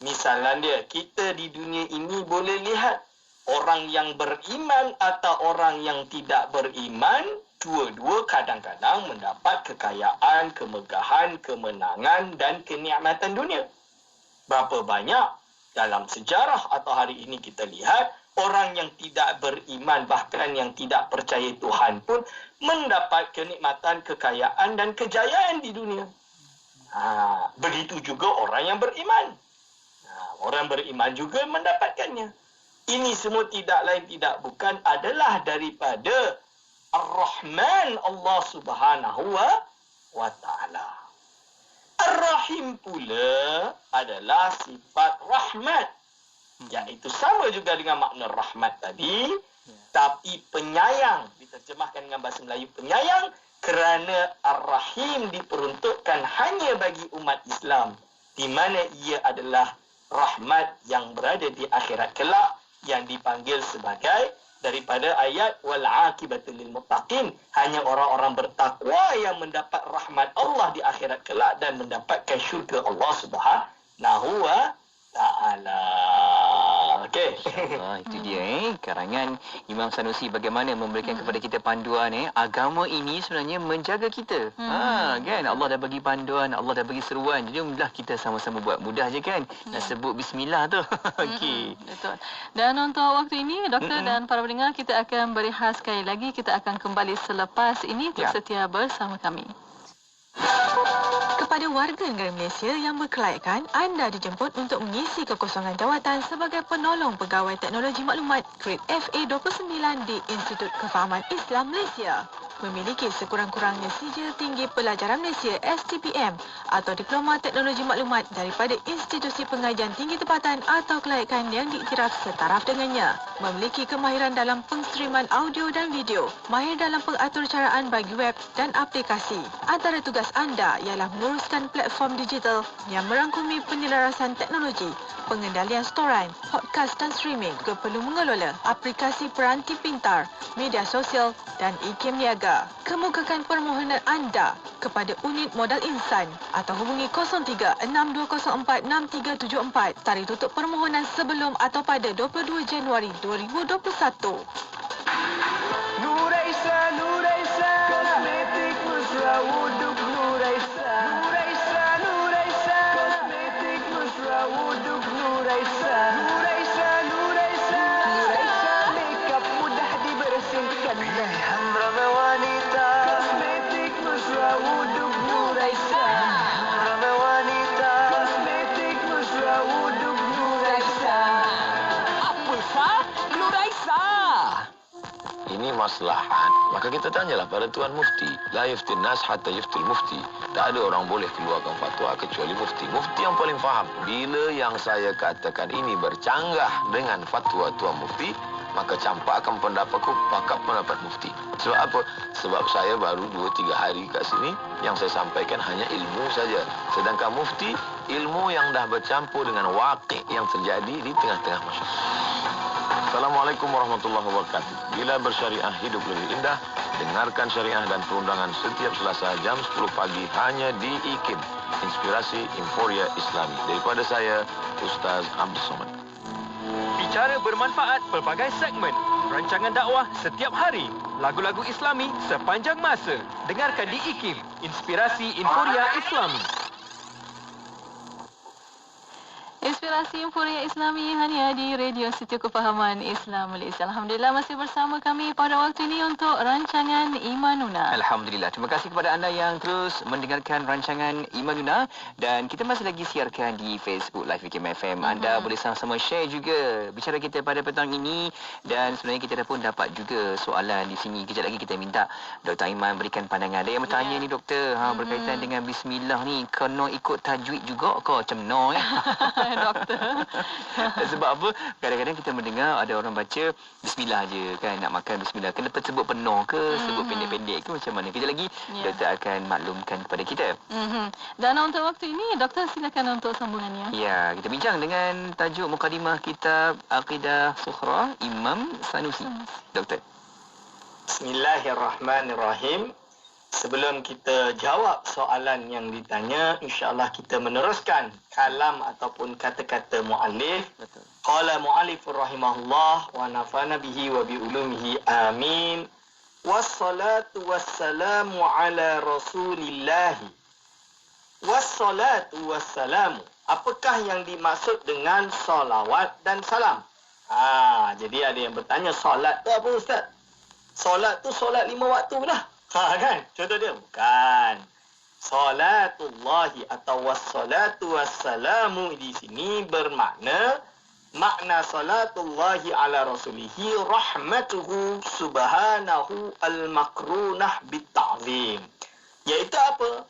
Misalnya dia, kita di dunia ini boleh lihat orang yang beriman atau orang yang tidak beriman, dua-dua kadang-kadang mendapat kekayaan, kemegahan, kemenangan dan kenikmatan dunia. Berapa banyak dalam sejarah atau hari ini kita lihat, orang yang tidak beriman, bahkan yang tidak percaya Tuhan pun mendapat kenikmatan, kekayaan dan kejayaan di dunia. Begitu juga orang yang beriman. Orang beriman juga mendapatkannya. Ini semua tidak lain tidak bukan adalah daripada Ar-Rahman Allah Subhanahu wa Ta'ala. Ar-Rahim pula adalah sifat rahmat. Iaitu sama juga dengan makna rahmat tadi, tapi penyayang, diterjemahkan dengan bahasa Melayu penyayang, kerana Ar-Rahim diperuntukkan hanya bagi umat Islam, di mana ia adalah rahmat yang berada di akhirat kelak, yang dipanggil sebagai daripada ayat wal aqibatu lil muttaqin, hanya orang-orang bertakwa yang mendapat rahmat Allah di akhirat kelak dan mendapatkan syurga Allah Subhanahu wa Ta'ala. Okey. Itu dia karangan Imam Sanusi bagaimana memberikan kepada kita panduan agama ini sebenarnya menjaga kita. Kan Allah dah bagi panduan, Allah dah bagi seruan. Jadi jomlah kita sama-sama buat. Mudah je kan? Nak sebut bismillah tu. Okey. Betul. Dan untuk waktu ini doktor dan para pendengar, kita akan berehat sekali lagi. Kita akan kembali selepas ini untuk setia bersama kami. Kepada warga negara Malaysia yang berkelayakan, anda dijemput untuk mengisi kekosongan jawatan sebagai penolong pegawai teknologi maklumat grade FA29 di Institut Kefahaman Islam Malaysia. Memiliki sekurang-kurangnya sijil tinggi pelajaran Malaysia STPM atau Diploma Teknologi Maklumat daripada institusi pengajian tinggi tempatan atau kelayakan yang diiktiraf setaraf dengannya. Memiliki kemahiran dalam pengstriman audio dan video, mahir dalam pengaturcaraan bagi web dan aplikasi. Antara tugas anda ialah menguruskan platform digital yang merangkumi penyelarasan teknologi, pengendalian storan, podcast dan streaming, juga perlu mengelola aplikasi peranti pintar, media sosial dan e-game niaga. Kemukakan permohonan anda kepada unit modal insan atau hubungi 0362046374. Tarikh tutup permohonan sebelum atau pada 22 Januari 2021. Nuraisa, Nuraisa, kosmetik mesra wuduk Nuraisa. Nuraisa, Nuraisa, kosmetik mesra wuduk Nuraisa. Nuraisa, Nuraisa, Nuraisa, makeup mudah dibersihkan. Pilihan ramai wanita, kosmetik mesra wuduk Nuraisa. Ramai wanita, kosmetik mesra wuduk Nuraisa. Apa sah? Nuraisa. Ini maslahat. Maka kita tanyalah pada Tuan Mufti. La yuftin nas hatta yuftil mufti. Tak ada orang boleh keluarkan fatwa kecuali mufti. Mufti yang paling faham. Bila yang saya katakan ini bercanggah dengan fatwa Tuan Mufti, maka campakkan pendapatku pakat pendapat mufti. Sebab apa? Sebab saya baru 2-3 hari kat sini, yang saya sampaikan hanya ilmu saja. Sedangkan mufti, ilmu yang dah bercampur dengan waqi' yang terjadi di tengah-tengah masyarakat. Assalamualaikum warahmatullahi wabarakatuh. Bila bersyariah hidup lebih indah, dengarkan syariah dan perundangan setiap Selasa jam 10 pagi hanya di IKIM, Inspirasi Inforia Islami. Daripada saya, Ustaz Abdul Somad. Bicara bermanfaat pelbagai segmen, rancangan dakwah setiap hari, lagu-lagu Islami sepanjang masa. Dengarkan di IKIM, Inspirasi Inforia Islami. Inspirasi Emporia Islami hanya di Radio Siti Kefahaman Islam Malaysia. Alhamdulillah masih bersama kami pada waktu ini untuk rancangan Imanuna. Alhamdulillah. Terima kasih kepada anda yang terus mendengarkan rancangan Imanuna dan kita masih lagi siarkan di Facebook Live UKM FM. Anda boleh sama-sama share juga bicara kita pada petang ini dan sebenarnya kita dah pun dapat juga soalan di sini. Kejap lagi kita minta Dr. Aiman berikan pandangan. Ada yang bertanya ni doktor, berkaitan dengan bismillah ni kena ikut tajwid juga ke macam no Doktor. Sebab apa? Kadang-kadang kita mendengar ada orang baca bismillah je kan, nak makan bismillah. Kenapa sebut penuh ke, sebut pendek-pendek ke macam mana? Kejap lagi doktor akan maklumkan kepada kita. Dan untuk waktu ini doktor silakan untuk sambungannya. Ya, kita bincang dengan tajuk mukadimah kitab Aqidah Sukhra Imam Sanusi. Doktor. Bismillahirrahmanirrahim. Sebelum kita jawab soalan yang ditanya, insya-Allah kita meneruskan kalam ataupun kata-kata muallif. Qala muallifur rahimahullah wa nafa'ana bihi wa bi ulumihi amin. Wassalatu wassalamu ala Rasulillah. Wassalatu wassalamu. Apakah yang dimaksud dengan salawat dan salam? Jadi ada yang bertanya, solat tu apa ustaz? Solat tu solat 5 waktu lah. Kan? Contoh dia bukan. Salatullahi atau wassalatu wassalamu di sini bermakna makna salatullahi ala rasulihi rahmatuhu subhanahu al-makrunah bit-ta'zim. Iaitu apa?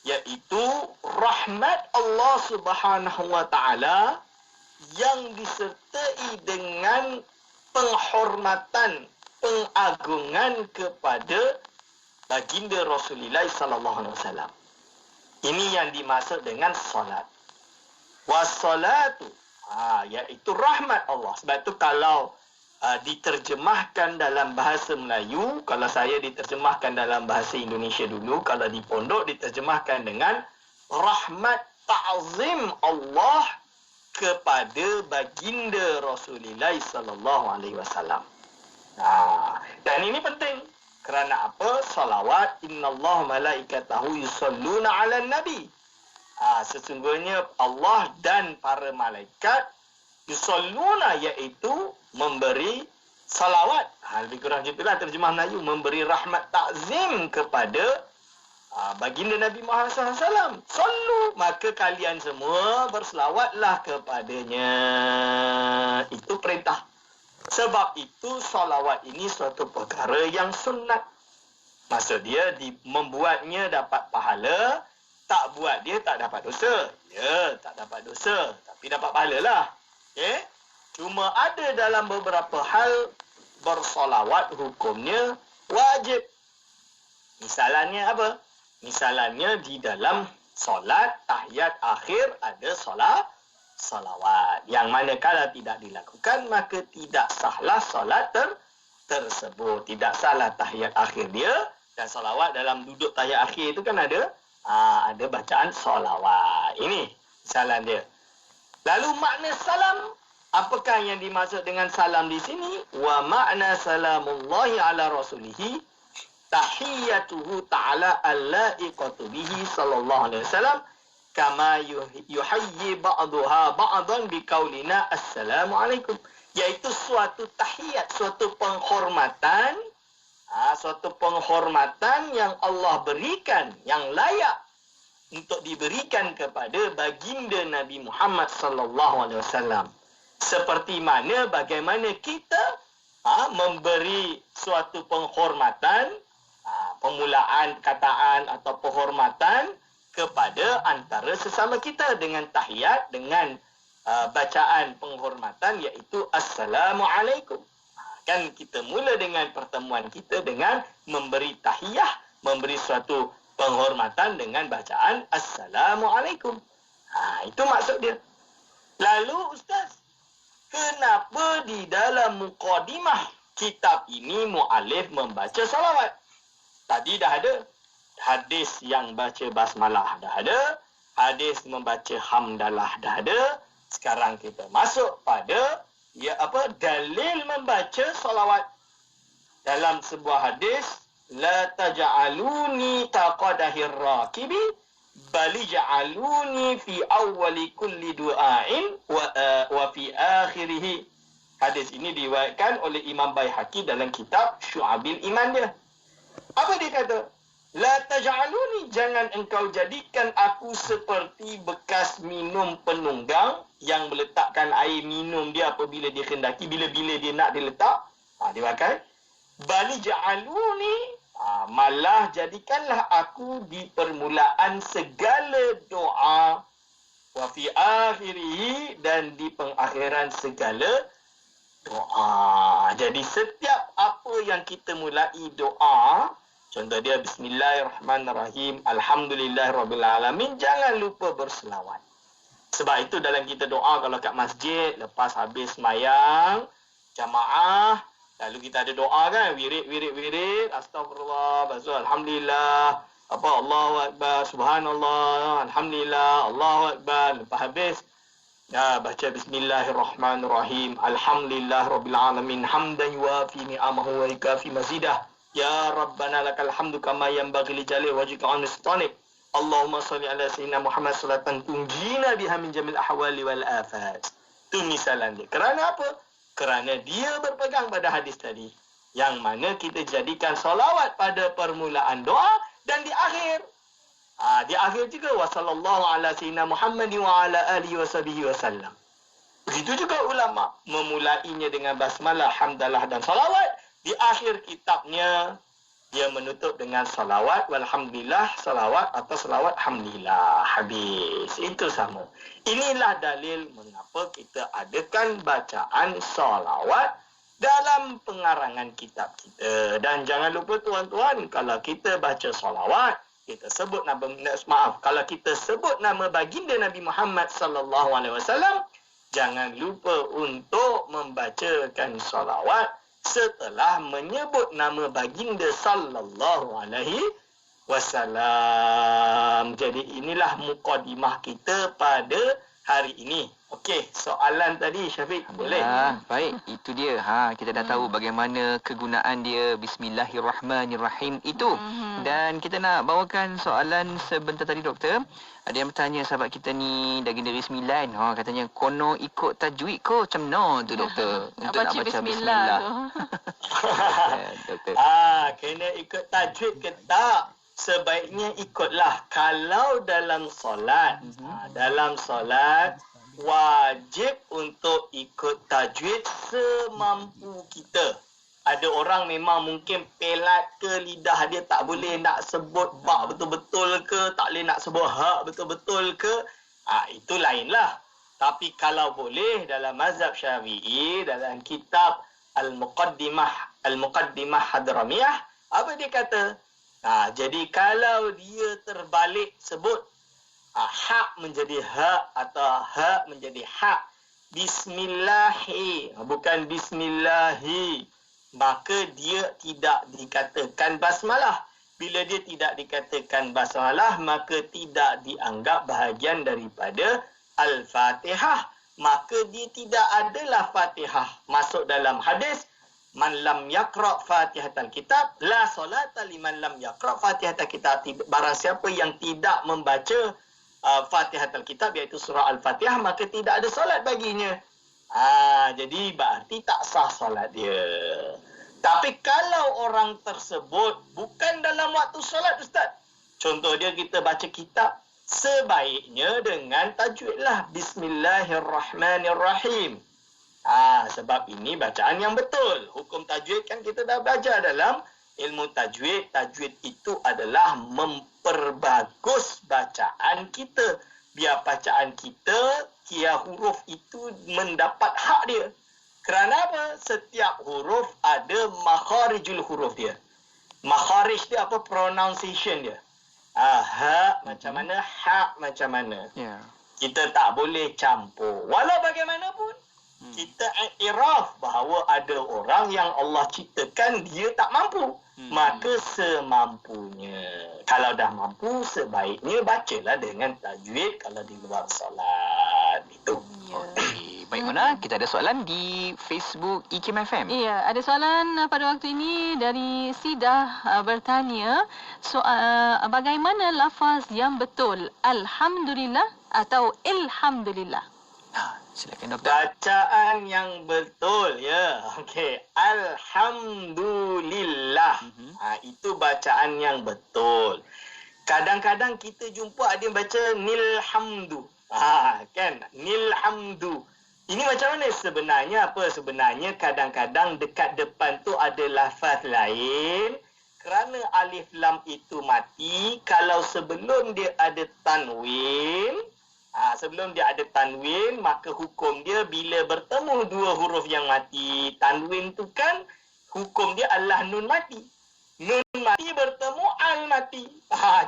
Iaitu rahmat Allah Subhanahu wa taala yang disertai dengan penghormatan, pengagungan kepada baginda Rasulullah sallallahu alaihi wasallam. Ini yang dimaksud dengan solat. Wassalatu, iaitu rahmat Allah. Sebab tu kalau diterjemahkan dalam bahasa Melayu, kalau saya diterjemahkan dalam bahasa Indonesia dulu, kalau di pondok diterjemahkan dengan rahmat ta'zim Allah kepada baginda Rasulullah sallallahu alaihi wasallam. Dan ini penting. Kerana apa? Salawat, innallaha malaikatahu yusalluna 'alan nabi. Sesungguhnya Allah dan para malaikat yusalluna, iaitu memberi salawat. Lebih kurang gitulah terjemah Melayu, memberi rahmat takzim kepada baginda Nabi Muhammad SAW. Sallu, maka kalian semua berselawatlah kepadanya. Itu perintah. Sebab itu salawat ini suatu perkara yang sunat. Maksud dia membuatnya dapat pahala, tak buat dia tak dapat dosa. Ya, tak dapat dosa, tapi dapat pahala lah. Okay? Cuma ada dalam beberapa hal bersolawat hukumnya wajib. Misalnya apa? Misalnya di dalam solat tahiyat akhir ada salawat. Yang mana kalau tidak dilakukan maka tidak sahlah solat tersebut. Tidak salah tahiyat akhir dia. Dan salawat dalam duduk tahiyat akhir itu kan ada bacaan salawat. Ini salam dia. Lalu makna salam, apakah yang dimaksud dengan salam di sini? Wa makna salamullahi ala rasulihi tahiyyatuhu ta'ala al-la'iqatu bihi sallallahu alaihi wasallam kama yuhayyi ba'duha ba'dan biqaulina assalamu alaikum. Iaitu suatu tahiyat, suatu penghormatan, suatu penghormatan yang Allah berikan, yang layak untuk diberikan kepada baginda Nabi Muhammad sallallahu alaihi wasallam. Seperti mana bagaimana kita memberi suatu penghormatan, pemulaan kataan atau penghormatan kepada antara sesama kita dengan tahiyat, dengan bacaan penghormatan iaitu Assalamualaikum. Kan kita mula dengan pertemuan kita dengan memberi tahiyah, memberi suatu penghormatan dengan bacaan Assalamualaikum. Itu maksud dia. Lalu Ustaz, kenapa di dalam mukadimah kitab ini muallif membaca salawat? Tadi dah ada. Hadis yang baca basmalah dah ada. Hadis membaca hamdalah dah ada. Sekarang kita masuk pada dalil membaca salawat. Dalam sebuah hadis, la taj'aluni taqadahir rakibi bali ja'aluni fi awwali kulli du'ain wa fi akhirih. Hadis ini diriwayatkan oleh Imam Baihaqi dalam kitab Syu'abil Iman dia. Apa dia kata? La taj'aluni, jangan engkau jadikan aku seperti bekas minum penunggang yang meletakkan air minum dia apabila dia hendaki, bila-bila dia nak diletak, dia pakai. Bali ja'aluni, malah jadikanlah aku di permulaan segala doa, wa fi akhirih, dan di pengakhiran segala doa. Jadi setiap apa yang kita mulai doa, contoh dia bismillahirrahmanirrahim, alhamdulillahirrabbilalamin, jangan lupa berselawat. Sebab itu dalam kita doa kalau kat masjid, lepas habis sembahyang jamaah, lalu kita ada doa kan, wirid, astagfirullah, alhamdulillah, Allahu akbar, subhanallah, alhamdulillah, Allahu akbar. Lepas habis baca bismillahirrahmanirrahim, alhamdulillahirabbilalamin, hamdan yuwafi ni'amahu wa yukafi mazidah, ya rabbana lakal hamdu kama yanbaghi li jalali wajhika wa sultanik, Allahumma salli ala sayyidina Muhammad salatan tunjina biha min jamil ahwali wal afat. Itu misalan dia. Kerana apa? Kerana dia berpegang pada hadis tadi, yang mana kita jadikan solawat pada permulaan doa dan di akhir. Di akhir juga wa sallallahu ala sayyidina Muhammad wa ala alihi wasallam. Begitu juga ulama memulainya dengan basmalah, hamdalah dan salawat. Di akhir kitabnya dia menutup dengan salawat walhamdulillah, salawat atau salawat alhamdulillah. Habis. Itu sama. Inilah dalil mengapa kita adakan bacaan salawat dalam pengarangan kitab kita. Dan jangan lupa tuan-tuan, kalau kita baca salawat, kita sebut kalau kita sebut nama baginda Nabi Muhammad sallallahu alaihi wasallam, jangan lupa untuk membacakan salawat setelah menyebut nama baginda sallallahu alaihi wasallam. Jadi inilah mukadimah kita pada hari ini. Okey, soalan tadi Syafiq, boleh? Baik, itu dia. Kita dah tahu bagaimana kegunaan dia bismillahirrahmanirrahim itu. Dan kita nak bawakan soalan sebentar tadi doktor. Ada yang bertanya sahabat kita ni Daging Deri 9. Katanya kono ikut tajwid ko macam no tu doktor. Untuk nak baca bismillah tu. Doktor. Kena ikut tajwid ke tak? Sebaiknya ikutlah. Kalau dalam solat, dalam solat wajib untuk ikut tajwid semampu kita. Ada orang memang mungkin pelat ke, lidah dia tak boleh nak sebut ba betul-betul ke, tak boleh nak sebut ha betul-betul ke. Itu lainlah. Tapi kalau boleh dalam mazhab Syafi'i, dalam kitab Al-Muqaddimah Hadramiyah, apa dia kata? Jadi kalau dia terbalik sebut hak menjadi ha atau ha menjadi hak, bismillahi bukan bismillahi, maka dia tidak dikatakan basmalah. Bila dia tidak dikatakan basmalah, maka tidak dianggap bahagian daripada Al-Fatihah. Maka dia tidak adalah Fatihah. Masuk dalam hadis, man lam yaqra Fatihatal Kitab la salata liman lam yaqra Fatihatal Kitab. Barang siapa yang tidak membaca Fatihatul Kitab, iaitu surah Al-Fatihah, maka tidak ada solat baginya. Jadi berarti tak sah solat dia. Tapi kalau orang tersebut bukan dalam waktu solat, Ustaz, contoh dia kita baca kitab, sebaiknya dengan tajwid lah, bismillahirrahmanirrahim. Sebab ini bacaan yang betul. Hukum tajwid kan kita dah belajar dalam ilmu tajwid. Tajwid itu adalah memperbagus bacaan kita. Biar bacaan kita, tiap huruf itu mendapat hak dia. Kerana apa? Setiap huruf ada makharijul huruf dia. Makharij dia apa? Pronunciation dia. Ha macam mana, ha macam mana. Kita tak boleh campur. Walau bagaimanapun, kita iktiraf bahawa ada orang yang Allah ciptakan dia tak mampu. Maka semampunya. Kalau dah mampu, sebaiknya bacalah dengan tajwid kalau di luar solat. Itu. Okey, baik Mona, kita ada soalan di Facebook IKIM FM. Ya, ada soalan pada waktu ini dari Sidah bertanya soal bagaimana lafaz yang betul, alhamdulillah atau ilhamdulillah? Silakan doktor. Bacaan yang betul, ya. Okey, alhamdulillah. Itu bacaan yang betul. Kadang-kadang kita jumpa ada yang baca nilhamdu. Kan? Nilhamdu. Ini macam mana sebenarnya? Apa sebenarnya kadang-kadang dekat depan tu ada lafaz lain. Kerana alif lam itu mati, kalau sebelum dia ada tanwin, maka hukum dia bila bertemu dua huruf yang mati, tanwin tu kan hukum dia adalah nun mati. Nun mati bertemu al mati.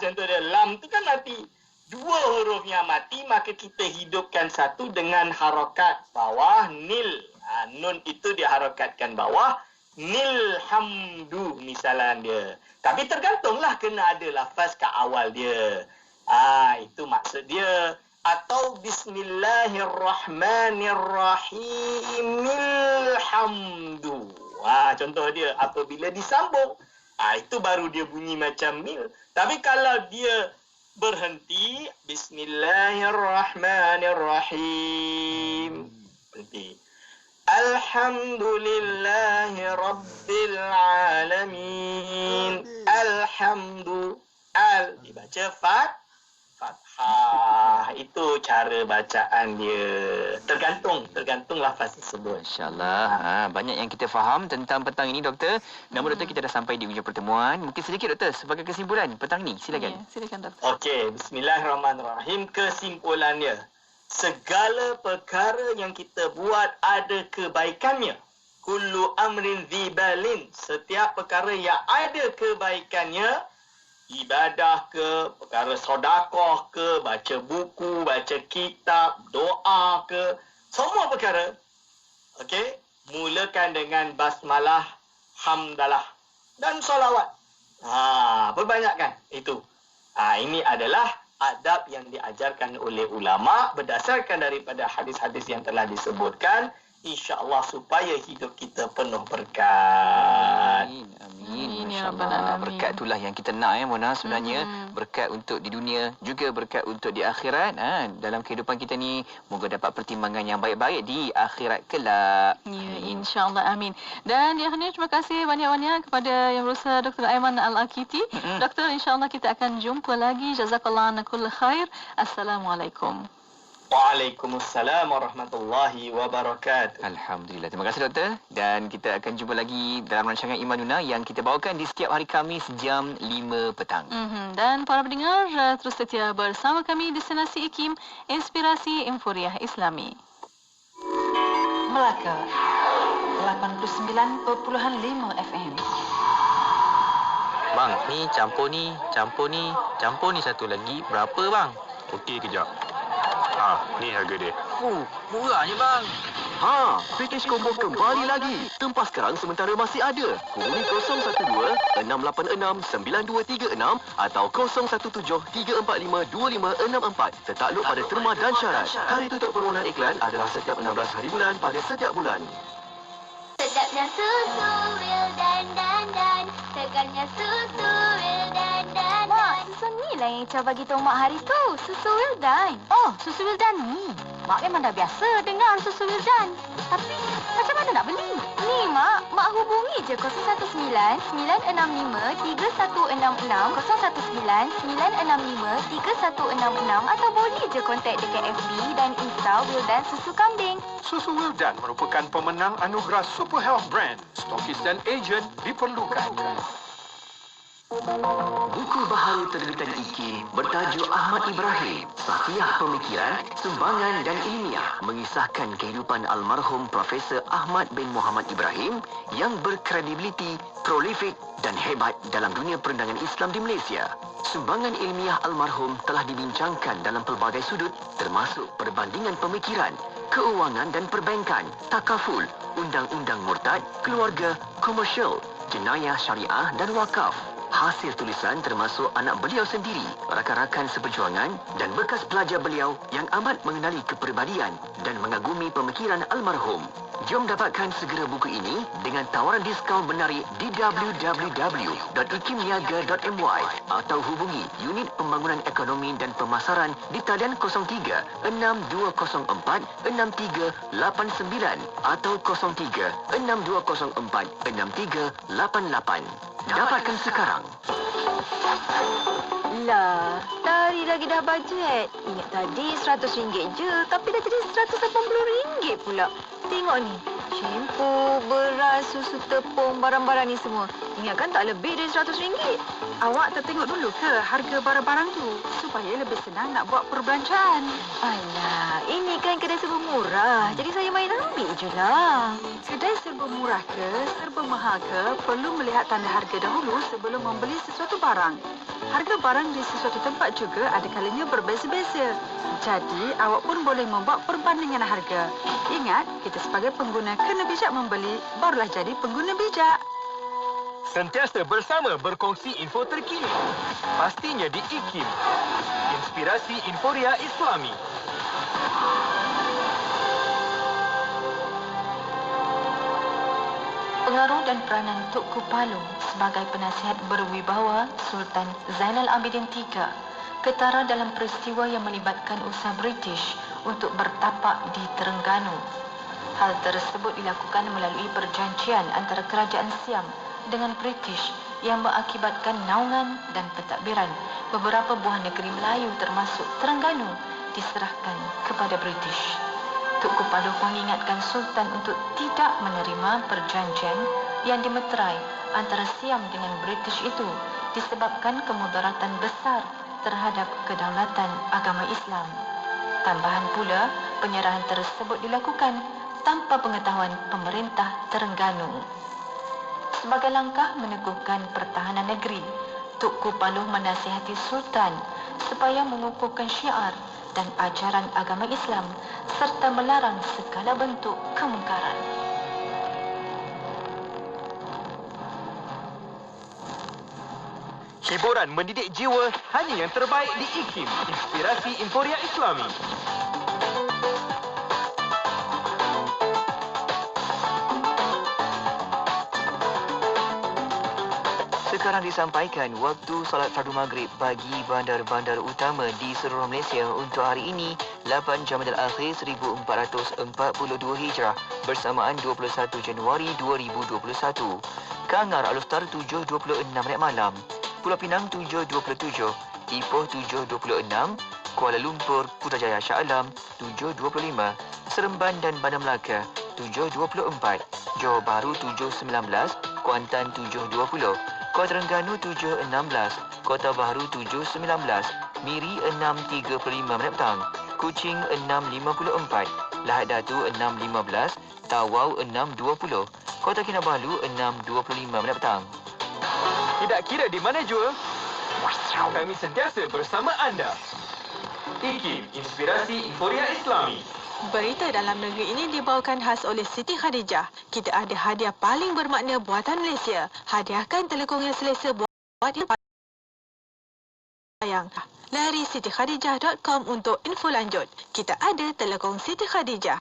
Contoh dia, lam tu kan mati. Dua huruf yang mati, maka kita hidupkan satu dengan harakat bawah nil. Nun itu diharakatkan bawah. Nilhamdu misalan dia. Tapi tergantunglah kena ada lafaz kat awal dia. Itu maksud dia. Atau bismillahirrahmanirrahim. Ilhamdu. Contoh dia apabila disambung. Itu baru dia bunyi macam mil. Tapi kalau dia berhenti, bismillahirrahmanirrahim. Berhenti. Alhamdulillahi rabbil alamin. Alhamdu. Al dibaca fathah. Itu cara bacaan dia. Tergantung lafaz tersebut. InsyaAllah. Banyak yang kita faham tentang petang ini, doktor. Namun doktor, kita dah sampai di ujung pertemuan. Mungkin sedikit doktor sebagai kesimpulan petang ini. Silakan. Ya, silakan doktor. Okey, bismillahirrahmanirrahim. Kesimpulannya, segala perkara yang kita buat ada kebaikannya. Kullu amrin dzibalin. Setiap perkara yang ada kebaikannya, ibadah ke, perkara sodakoh ke, baca buku, baca kitab, doa ke, semua perkara. Okey, mulakan dengan basmalah, hamdalah dan solawat. Perbanyakkan itu. Ini adalah adab yang diajarkan oleh ulama berdasarkan daripada hadis-hadis yang telah disebutkan, insya-Allah supaya hidup kita penuh berkat. Amin. Ya Rabbal Masya-Allah. Alamin. Berkat itulah yang kita nak Mona sebenarnya. Berkat untuk di dunia, juga berkat untuk di akhirat. Dalam kehidupan kita ni, moga dapat pertimbangan yang baik-baik di akhirat kelak. Ya, insya-Allah, amin. Dan yang ini terima kasih banyak-banyak kepada Yang Berusaha Dr. Aiman Al-Akiti. Doktor, insya-Allah kita akan jumpa lagi. Jazakallah ana kull khair. Assalamualaikum. Waalaikumsalam warahmatullahi wabarakatuh. Alhamdulillah. Terima kasih doktor. Dan kita akan jumpa lagi dalam rancangan Imanuna yang kita bawakan di setiap hari Khamis jam 5 petang. Dan para pendengar, terus setia bersama kami di Destinasi IKIM, Inspirasi Infuriah Islami. Melaka 89.5 FM. Bang, ni campur ni satu lagi. Berapa bang? Okey, kejap. Ni harga dia. Murahnya bang. Package combo kembali lagi. Tempah sekarang sementara masih ada. Hubungi 012-686-9236 atau 017-345-2564. Tertakluk pada terma dan syarat. Hari tutup permohonan iklan adalah setiap 16 hari bulan pada setiap bulan. Sedapnya susu Wildan dan segarnya susu Wildan dan. Mak, susu ni lah yang Ica bagi tahu Mak hari tu. Susu Wildan. Oh, susu Wildan ni. Mak memang dah biasa dengar susu Wildan. Tapi macam mana nak beli? Ni Mak hubungi je 019-965-3166, atau boleh je kontak dekat FB dan Insta Wildan Susu Kambing. Susu Wildan merupakan pemenang anugerah Super Health Brand. Stokis dan ejen diperlukan. Buku baharu terbitan IKIM bertajuk Ahmad Ibrahim, Safiah Pemikiran, Sumbangan dan Ilmiah, mengisahkan kehidupan almarhum Profesor Ahmad bin Muhammad Ibrahim yang berkredibiliti, prolifik dan hebat dalam dunia perendangan Islam di Malaysia. Sumbangan ilmiah almarhum telah dibincangkan dalam pelbagai sudut, termasuk perbandingan pemikiran, keuangan dan perbankan, takaful, undang-undang murtad, keluarga, komersial, jenayah syariah dan wakaf. Hasil tulisan termasuk anak beliau sendiri, rakan-rakan seperjuangan dan bekas pelajar beliau yang amat mengenali kepribadian dan mengagumi pemikiran almarhum. Jom dapatkan segera buku ini dengan tawaran diskaun menarik di www.ikimniaga.my atau hubungi Unit Pembangunan Ekonomi dan Pemasaran di talian 03 6204 6389 atau 03 6204 6388. Dapatkan sekarang. Lah, tadi lagi dah bajet. Ingat tadi RM100 je, tapi dah jadi RM180 pula. Tengok ni, shampoo, beras, susu tepung, barang-barang ni semua. Ingat kan tak lebih dari RM100. Awak tertengok dulu ke harga barang-barang tu supaya lebih senang nak buat perbelanjaan. Alah, ini kan kedai serba murah. Jadi saya main ambil je lah. Kedai serba murah ke, serba mahal ke, perlu melihat tanda harga dahulu sebelum membeli sesuatu barang. Harga barang di sesuatu tempat juga ada kalanya berbeza-beza. Jadi, awak pun boleh membuat perbandingan harga. Ingat, kita sebagai pengguna kena bijak membeli, barulah jadi pengguna bijak. Sentiasa bersama berkongsi info terkini. Pastinya di IKIM. Inspirasi Inforia Islami. Pengaruh dan peranan Tunku Palu sebagai penasihat berwibawa Sultan Zainal Abidin III ketara dalam peristiwa yang melibatkan usaha British untuk bertapak di Terengganu. Hal tersebut dilakukan melalui perjanjian antara Kerajaan Siam dengan British yang mengakibatkan naungan dan pentadbiran beberapa buah negeri Melayu termasuk Terengganu diserahkan kepada British. Tunku Paluh mengingatkan Sultan untuk tidak menerima perjanjian yang dimeterai antara Siam dengan British itu disebabkan kemudaratan besar terhadap kedaulatan agama Islam. Tambahan pula, penyerahan tersebut dilakukan tanpa pengetahuan pemerintah Terengganu. Sebagai langkah meneguhkan pertahanan negeri, Tunku Paluh menasihati Sultan supaya mengukuhkan syiar dan ajaran agama Islam serta melarang segala bentuk kemungkaran. Hiburan mendidik jiwa hanya yang terbaik di IKIM. Inspirasi Inforia Islami. Sekarang disampaikan waktu salat fardu maghrib bagi bandar-bandar utama di seluruh Malaysia untuk hari ini 8 Jamadil Akhir 1442 Hijrah bersamaan 21 Januari 2021. Kangar Alustar 7.26 malam, Pulau Pinang 7.27, Ipoh 7.26, Kuala Lumpur Putrajaya Shah Alam 7.25, Seremban dan Bandar Melaka 7.24, Johor Bahru 7.19, Kuantan 7.20, Kota Terengganu 7.16, Kota Bahru 7.19, Miri 6.35 petang, Kuching 6.54, Lahad Datu 6.15, Tawau 6.20, Kota Kinabalu 6.25 petang. Tidak kira di mana jua, kami sentiasa bersama anda. IKIM, Inspirasi Inforia Islami. Berita dalam negeri ini dibawakan khas oleh Siti Khadijah. Kita ada hadiah paling bermakna buatan Malaysia. Hadiahkan telekong yang selesa buat yang sayang. Lari sitikhadijah.com untuk info lanjut. Kita ada telekong Siti Khadijah.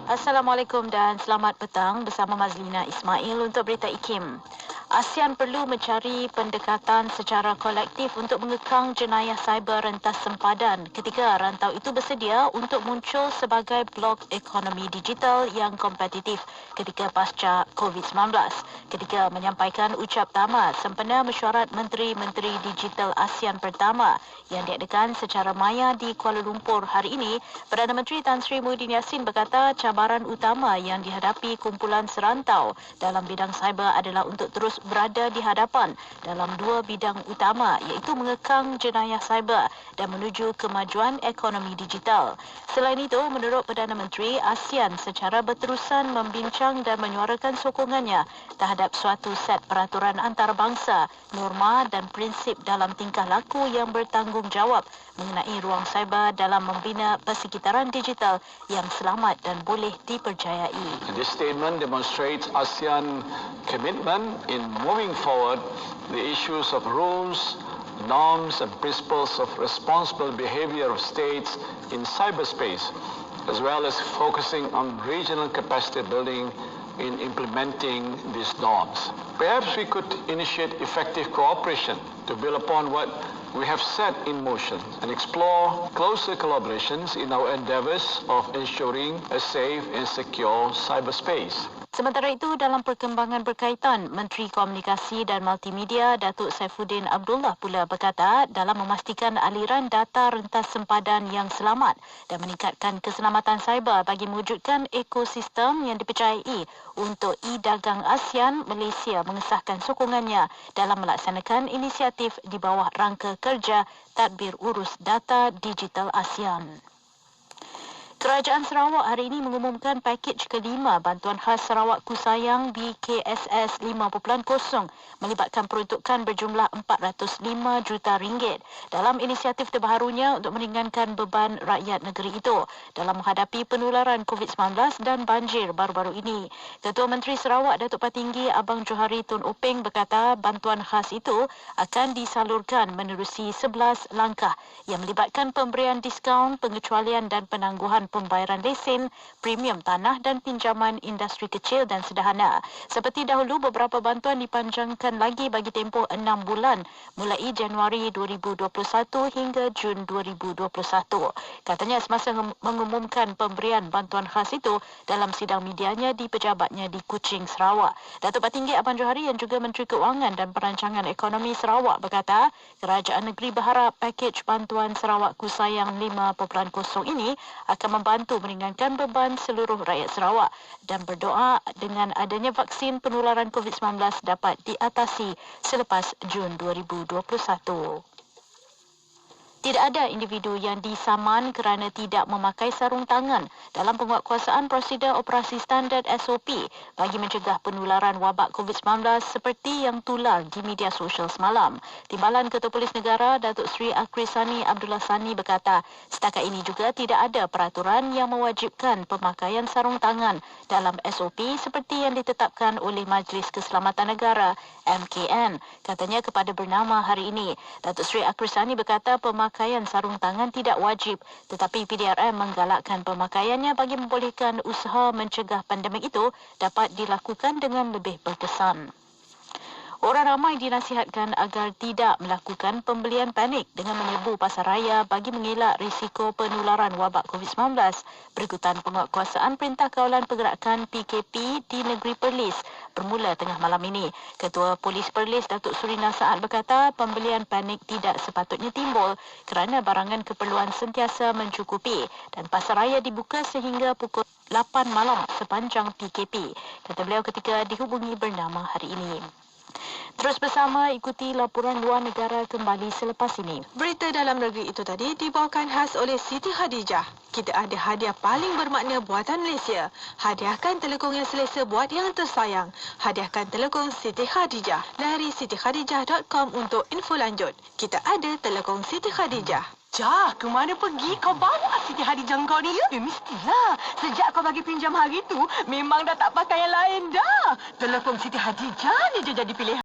Assalamualaikum dan selamat petang bersama Mazlina Ismail untuk Berita IKIM. ASEAN perlu mencari pendekatan secara kolektif untuk mengekang jenayah cyber rentas sempadan ketika rantau itu bersedia untuk muncul sebagai blok ekonomi digital yang kompetitif ketika pasca COVID-19. Ketika menyampaikan ucap tamat sempena mesyuarat Menteri-Menteri Digital ASEAN pertama yang diadakan secara maya di Kuala Lumpur hari ini, Perdana Menteri Tan Sri Muhyiddin Yassin berkata cabaran utama yang dihadapi kumpulan serantau dalam bidang cyber adalah untuk terus terus berada di hadapan dalam dua bidang utama iaitu mengekang jenayah cyber dan menuju kemajuan ekonomi digital. Selain itu, menurut Perdana Menteri, ASEAN secara berterusan membincang dan menyuarakan sokongannya terhadap suatu set peraturan antarabangsa, norma dan prinsip dalam tingkah laku yang bertanggungjawab mengenai ruang cyber dalam membina persekitaran digital yang selamat dan boleh dipercayai. This statement demonstrates ASEAN commitment in moving forward the issues of rules, norms and principles of responsible behavior of states in cyberspace, as well as focusing on regional capacity building in implementing these norms. Perhaps we could initiate effective cooperation to build upon what we have set in motion and explore closer collaborations in our endeavours of ensuring a safe and secure cyberspace. Sementara itu, dalam perkembangan berkaitan, Menteri Komunikasi dan Multimedia Datuk Saifuddin Abdullah pula berkata dalam memastikan aliran data rentas sempadan yang selamat dan meningkatkan keselamatan cyber bagi mewujudkan ekosistem yang dipercayai untuk e-dagang ASEAN, Malaysia mengesahkan sokongannya dalam melaksanakan inisiatif di bawah rangka kerja Tadbir Urus Data Digital ASEAN. Kerajaan Sarawak hari ini mengumumkan pakej kelima Bantuan Khas Sarawak Kusayang BKSS 5.0 melibatkan peruntukan berjumlah RM405 juta dalam inisiatif terbarunya untuk meringankan beban rakyat negeri itu dalam menghadapi penularan COVID-19 dan banjir baru-baru ini. Ketua Menteri Sarawak Datuk Patinggi Abang Johari Tun Upeng berkata bantuan khas itu akan disalurkan menerusi 11 langkah yang melibatkan pemberian diskaun, pengecualian dan penangguhan pembayaran lesen, premium tanah dan pinjaman industri kecil dan sederhana. Seperti dahulu, beberapa bantuan dipanjangkan lagi bagi tempoh 6 bulan mulai Januari 2021 hingga Jun 2021. Katanya semasa mengumumkan pemberian bantuan khas itu dalam sidang medianya di pejabatnya di Kuching, Sarawak. Datuk Patinggi Abang Johari yang juga Menteri Keuangan dan Perancangan Ekonomi Sarawak berkata, kerajaan negeri berharap pakej bantuan Sarawak Kusayang 5.0 ini akan membantu meringankan beban seluruh rakyat Sarawak dan berdoa dengan adanya vaksin penularan COVID-19 dapat diatasi selepas Jun 2021. Tidak ada individu yang disaman kerana tidak memakai sarung tangan dalam penguatkuasaan prosedur operasi standard SOP bagi mencegah penularan wabak COVID-19 seperti yang tular di media sosial semalam. Timbalan Ketua Polis Negara Datuk Seri Akrisani Abdullah Sani berkata, setakat ini juga tidak ada peraturan yang mewajibkan pemakaian sarung tangan dalam SOP seperti yang ditetapkan oleh Majlis Keselamatan Negara MKN. Katanya kepada Bernama hari ini, Datuk Seri Akrisani berkata pemakaian sarung tangan tidak wajib, tetapi PDRM menggalakkan pemakaiannya bagi membolehkan usaha mencegah pandemik itu dapat dilakukan dengan lebih berkesan. Orang ramai dinasihatkan agar tidak melakukan pembelian panik dengan menyerbu pasar raya bagi mengelak risiko penularan wabak COVID-19 berikutan penguatkuasaan Perintah Kawalan Pergerakan PKP di negeri Perlis bermula tengah malam ini. Ketua Polis Perlis Datuk Surina Saad berkata pembelian panik tidak sepatutnya timbul kerana barangan keperluan sentiasa mencukupi dan pasar raya dibuka sehingga pukul 8 malam sepanjang PKP, kata beliau ketika dihubungi Bernama hari ini. Terus bersama ikuti laporan luar negara kembali selepas ini. Berita dalam negeri itu tadi dibawakan khas oleh Siti Khadijah. Kita ada hadiah paling bermakna buatan Malaysia. Hadiahkan telekong yang selesa buat yang tersayang. Hadiahkan telekong Siti Khadijah. Layari sitikhadijah.com untuk info lanjut. Kita ada telekong Siti Khadijah. Jah, ke mana pergi? Kau bawa Siti Khadijah kau ni, ya? Mestilah. Sejak kau bagi pinjam hari tu, memang dah tak pakai yang lain dah. Telefon Siti Khadijah ni je jadi pilihan.